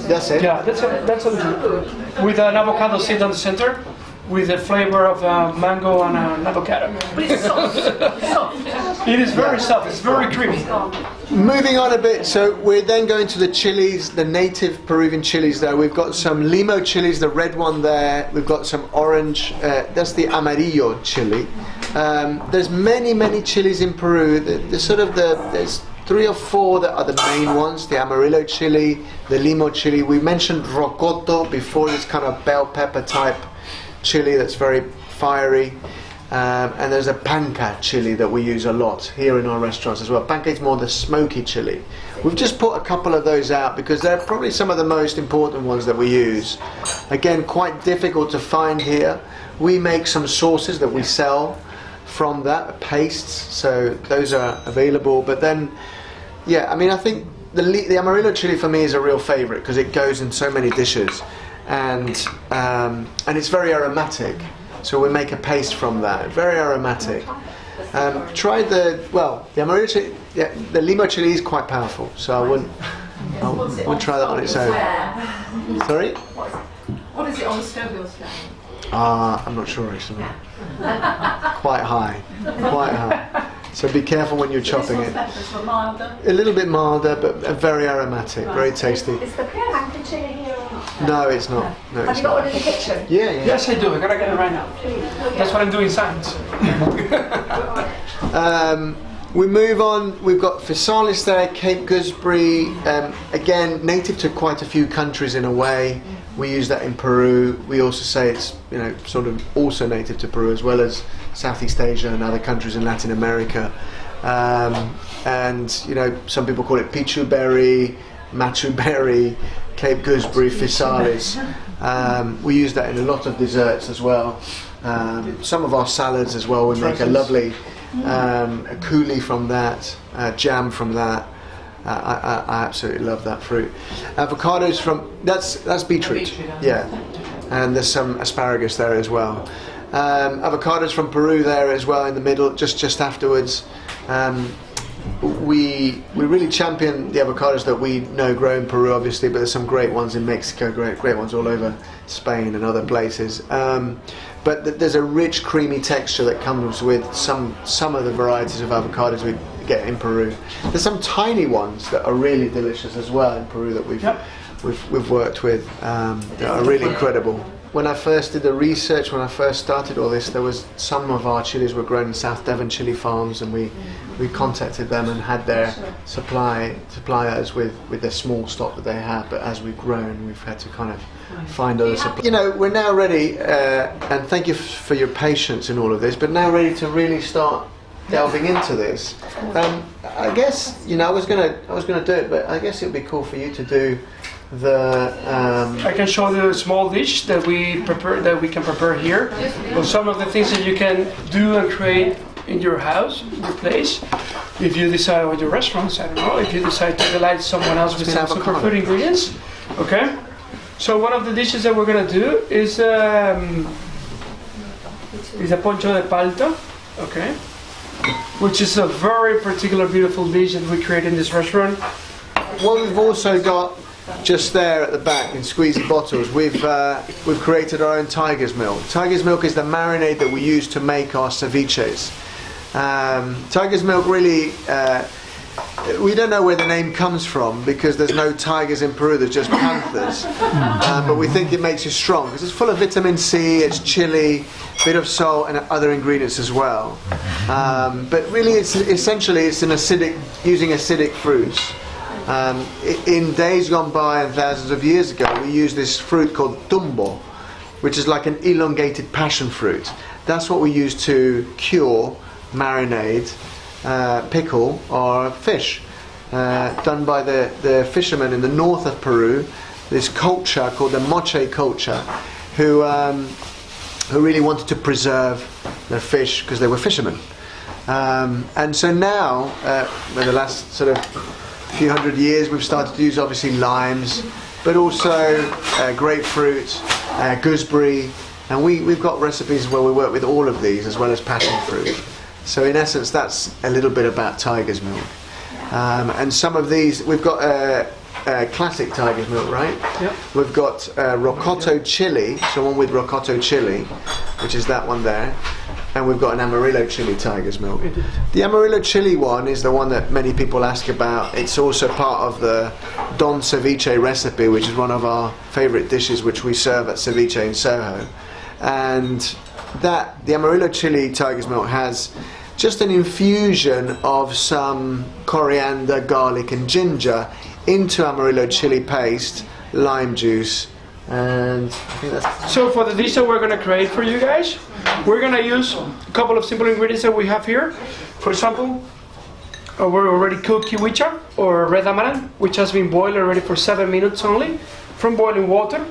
That's it. Yeah, that's what it is. With an avocado seed on the center, with the flavor of mango and an avocado. But it's soft. It's soft. It is very soft, it's very creamy. Moving on a bit, so we're then going to the chilies, the native Peruvian chilies there. We've got some limo chilies, the red one there. We've got some orange, that's the amarillo chili. There's many chilies in Peru. There's 3 or 4 that are the main ones. The amarillo chili, the limo chili. We mentioned rocoto before, this kind of bell pepper type chili that's very fiery. And there's a panca chili that we use a lot here in our restaurants as well. Panca is more the smoky chili. We've just put a couple of those out because they're probably some of the most important ones that we use. Again, quite difficult to find here. We make some sauces that we sell from that, pastes, so those are available. But then, yeah, I mean, I think the amarillo chili for me is a real favorite because it goes in so many dishes, and it's very aromatic. So we make a paste from that, very aromatic. Try the amarillo chili. Yeah, the limo chili is quite powerful, so I wouldn't try that on its own. Sorry? What is it on the stove you're saying? I'm not sure actually. Quite high. So be careful when you're chopping it. Peppers were milder. A little bit milder, but very aromatic, very tasty. Is the panca chili here or not? No, it's not. No, Have it's you got not. one in the kitchen? Yeah. Yes, I do. I gotta get it right now. That's what I'm doing, science. We move on. We've got physalis there, Cape Gooseberry. Again, native to quite a few countries in a way. We use that in Peru. We also say it's sort of also native to Peru as well as Southeast Asia and other countries in Latin America. And some people call it pichu berry, machu berry, Cape Gooseberry, physalis. We use that in a lot of desserts as well. Some of our salads as well. We make a lovely a coulis from that, jam from that. I absolutely love that fruit. Avocados from that's beetroot. Yeah, and there's some asparagus there as well. Avocados from Peru there as well in the middle, just afterwards. We really champion the avocados that we know grow in Peru, obviously, but there's some great ones in Mexico, great ones all over Spain and other places. But there's a rich, creamy texture that comes with some of the varieties of avocados we get in Peru. There's some tiny ones that are really delicious as well in Peru that we've worked with that are really incredible. When I first did the research, when I first started all this, there was some of our chilies were grown in South Devon chili farms, and we contacted them and had their supply us with the small stock that they had. But as we've grown, we've had to kind of find other supply. We're now ready, and thank you for your patience in all of this, but now ready to really start delving into this. I guess I was gonna do it, but I guess it would be cool for you to do the. I can show you a small dish that we can prepare here. Well, some of the things that you can do and create in your house, your place. If you decide, or your restaurants, I don't know. If you decide to delight someone else with some superfood ingredients, okay. So one of the dishes that we're gonna do is a poncho de palta, okay, which is a very particular beautiful dish that we create in this restaurant. What we've also got just there at the back in squeezy bottles, we've created our own tiger's milk. Tiger's milk is the marinade that we use to make our ceviches. Tiger's milk really, we don't know where the name comes from because there's no tigers in Peru, there's just panthers. But we think it makes you strong because it's full of vitamin C, it's chili, bit of salt and other ingredients as well. But really it's using acidic fruits. In days gone by and thousands of years ago, we used this fruit called tumbo, which is like an elongated passion fruit. That's what we use to cure, marinade, pickle or fish. Done by the fishermen in the north of Peru, this culture called the moche culture, who really wanted to preserve their fish because they were fishermen. And so now, in the last sort of few hundred years, we've started to use obviously limes, but also grapefruit, gooseberry, and we've got recipes where we work with all of these as well as passion fruit. So in essence, that's a little bit about tiger's milk. And some of these, we've got classic tiger's milk, right? Yep. We've got rocoto chili, so one with rocoto chili, which is that one there. And we've got an Amarillo chili tiger's milk. The Amarillo chili one is the one that many people ask about. It's also part of the Don Ceviche recipe, which is one of our favourite dishes which we serve at Ceviche in Soho. And the Amarillo chili tiger's milk has just an infusion of some coriander, garlic and ginger into Amarillo chili paste, lime juice, and I think that's... So for the dish that we're going to create for you guys, we're going to use a couple of simple ingredients that we have here. For example, we're already cooked kiwicha or red amaranth, which has been boiled already for 7 minutes only from boiling water.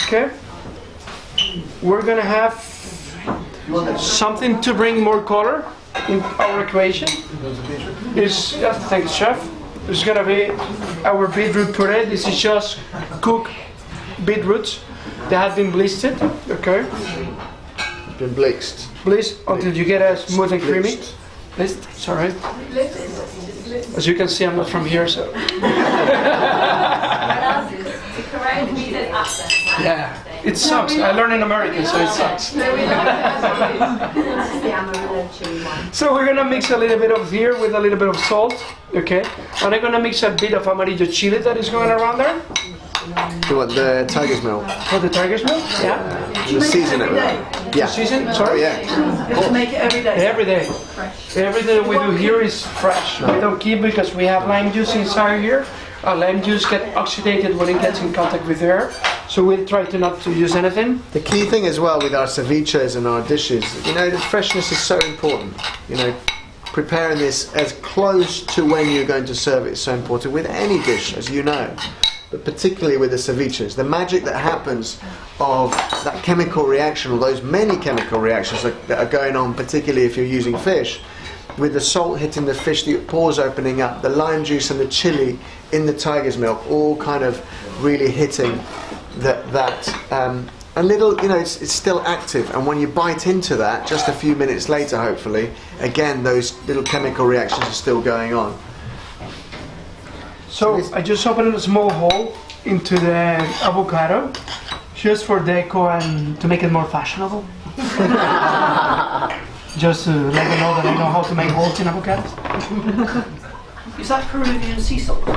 Okay. We're going to have something to bring more color in our equation. Thanks, chef. It's going to be our beetroot puree. This is just cooked beetroots that have been blistered. Okay. It's been blitzed. Blitzed until you get a smooth and creamy. Blitzed. Sorry. As you can see, I'm not from here, so. Yeah, it sucks. I learned in America, so it sucks. So we're gonna mix a little bit of here with a little bit of salt, okay? And I'm gonna mix a bit of amarillo chili that is going around there. You want the tiger's milk? For the tiger's milk? Yeah. The season it with? Yeah. Season? Sorry? Oh, yeah. You have to make it every day. Every day. Everything that we do here is fresh. We don't keep because we have lime juice inside here. Lime juice gets oxidated when it gets in contact with air. So we try to not to use anything. The key thing as well with our ceviches and our dishes, you know, the freshness is so important. You know, preparing this as close to when you're going to serve it is so important with any dish, as you know. But particularly with the ceviches, the magic that happens of that chemical reaction, or those many chemical reactions that are going on, particularly if you're using fish, with the salt hitting the fish, the pores opening up, the lime juice and the chili in the tiger's milk, all kind of really hitting a little, you know, it's still active, and when you bite into that, just a few minutes later, hopefully, again, those little chemical reactions are still going on. So I just opened a small hole into the avocado, just for deco and to make it more fashionable. Just to let you know that I know how to make holes in avocados. Is that Peruvian sea salt?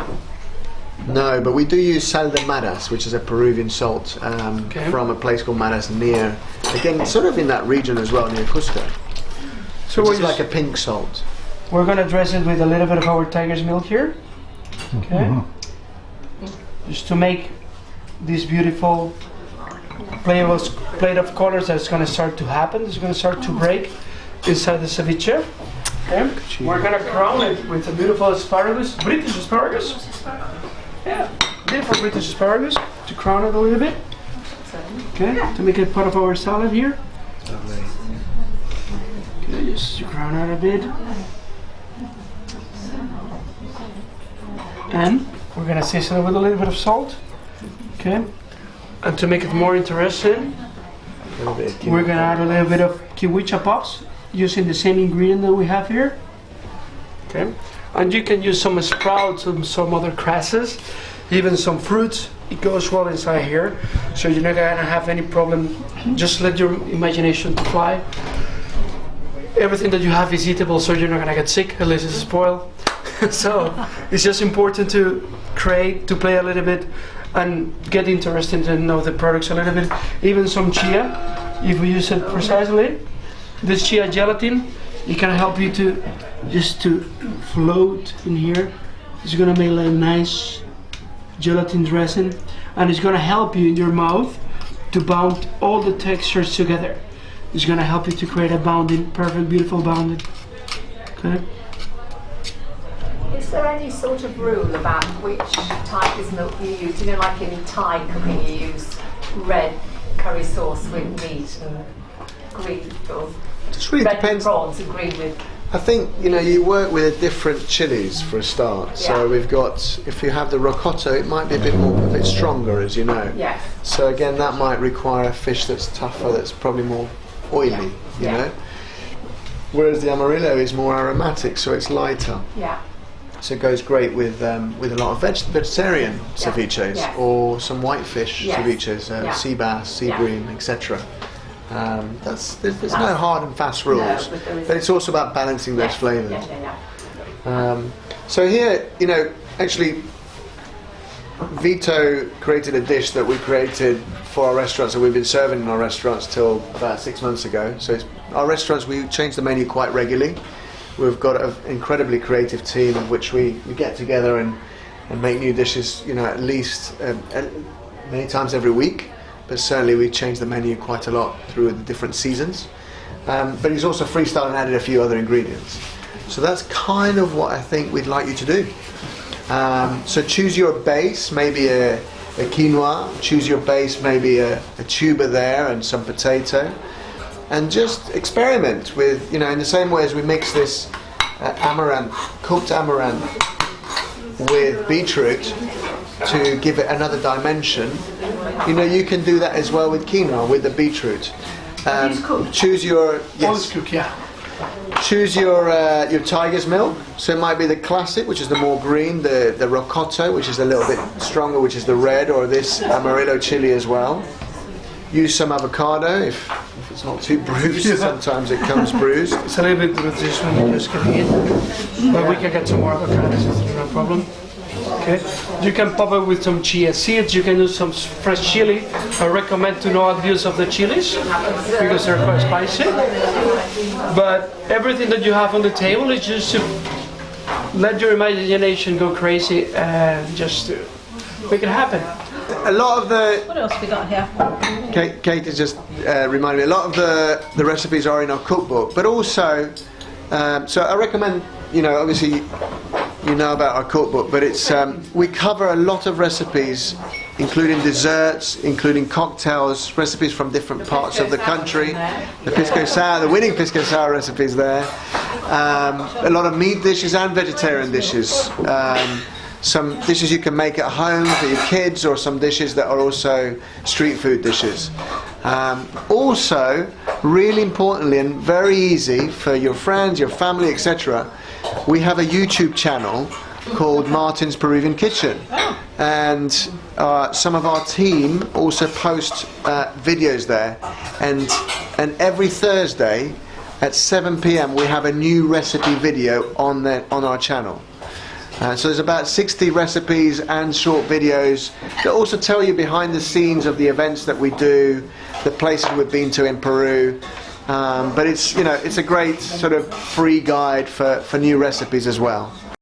No, but we do use sal de maras, which is a Peruvian salt from a place called Maras near, again, sort of in that region as well, near Cusco. So it's like a pink salt. We're going to dress it with a little bit of our tiger's milk here. Okay. Just to make this beautiful plate of colors that's going to start to happen. It's going to start to break inside the ceviche. Okay. We're going to crown it with a beautiful asparagus, British asparagus. Yeah, beautiful British asparagus to crown it a little bit. Okay, to make it part of our salad here. Lovely. Okay, just to crown it a bit. And we're gonna season it with a little bit of salt. Okay, and to make it more interesting, we're gonna add a little bit of kiwicha pops using the same ingredient that we have here. Okay, and you can use some sprouts and some other grasses, even some fruits. It goes well inside here, so you're not gonna have any problem. Just let your imagination fly. Everything that you have is eatable, so you're not gonna get sick unless it's spoiled. So it's just important to create, to play a little bit and get interested and know the products a little bit. Even some chia, if we use it precisely. This chia gelatin, it can help you to just to float in here. It's gonna make a nice gelatin dressing, and it's gonna help you in your mouth to bound all the textures together. It's going to help you to create a bounding, perfect, beautiful bounding. Okay. Is there any sort of rule about which tiger's milk you use? You know, like in Thai cooking, you use red curry sauce with meat and green, or Just really red with depends. prawns and green with. I think, you know, you work with different chilies for a start. So Yeah. we've got, if you have the rocoto, it might be a bit stronger, as you know. Yes. So again, that might require a fish that's tougher, that's probably more oily, you Yeah. know. Whereas the Amarillo is more aromatic, so it's lighter. Yeah. So it goes great with a lot of vegetarian Yeah. ceviches, Yes. or some whitefish Yes. ceviches, Yeah. sea bass, sea Yeah. bream, etc. There's no hard and fast rules, but there is- but it's also about balancing those Yes. flavours. Yeah. So here, you know, actually, Vito created a dish that we created for our restaurants, and we've been serving in our restaurants till about 6 months ago. So our restaurants, we change the menu quite regularly. We've got an incredibly creative team of which we get together and make new dishes, you know, at least many times every week. But certainly we change the menu quite a lot through the different seasons. But he's also freestyled and added a few other ingredients. So that's kind of what I think we'd like you to do. So choose your base, maybe a quinoa. Choose your base, maybe a tuber there and some potato. And just experiment with, you know, in the same way as we mix this amaranth, cooked amaranth with beetroot to give it another dimension. You know, you can do that as well with quinoa, with the beetroot. Choose your Always cook, yeah. choose your tiger's milk. So it might be the classic, which is the more green, the rocoto, which is a little bit stronger, which is the red, or this Amarillo chili as well. Use some avocado if it's not too bruised. Sometimes it comes bruised. It's a little bit with this one, you just can eat. But we can get some more avocados, it's no problem. Okay. You can pop it with some chia seeds, you can use some fresh chili. I recommend to not use of the chilies because they're quite spicy. But everything that you have on the table is just to let your imagination go crazy and just to make it happen. A lot of the What else we got here? Kate has just reminded me. A lot of the recipes are in our cookbook, but also, so I recommend. You know, obviously, you know about our cookbook, but it's we cover a lot of recipes, including desserts, including cocktails, recipes from different parts of the country. The pisco sour, the winning pisco sour recipes there. A lot of meat dishes and vegetarian dishes. Some dishes you can make at home for your kids, or some dishes that are also street food dishes. Also, really importantly and very easy for your friends, your family, etc., we have a YouTube channel called Martin's Peruvian Kitchen, and some of our team also post videos there, and every Thursday at 7 p.m. we have a new recipe video on our channel. So there's about 60 recipes and short videos that also tell you behind the scenes of the events that we do, the places we've been to in Peru. But it's, you know, it's a great sort of free guide for new recipes as well.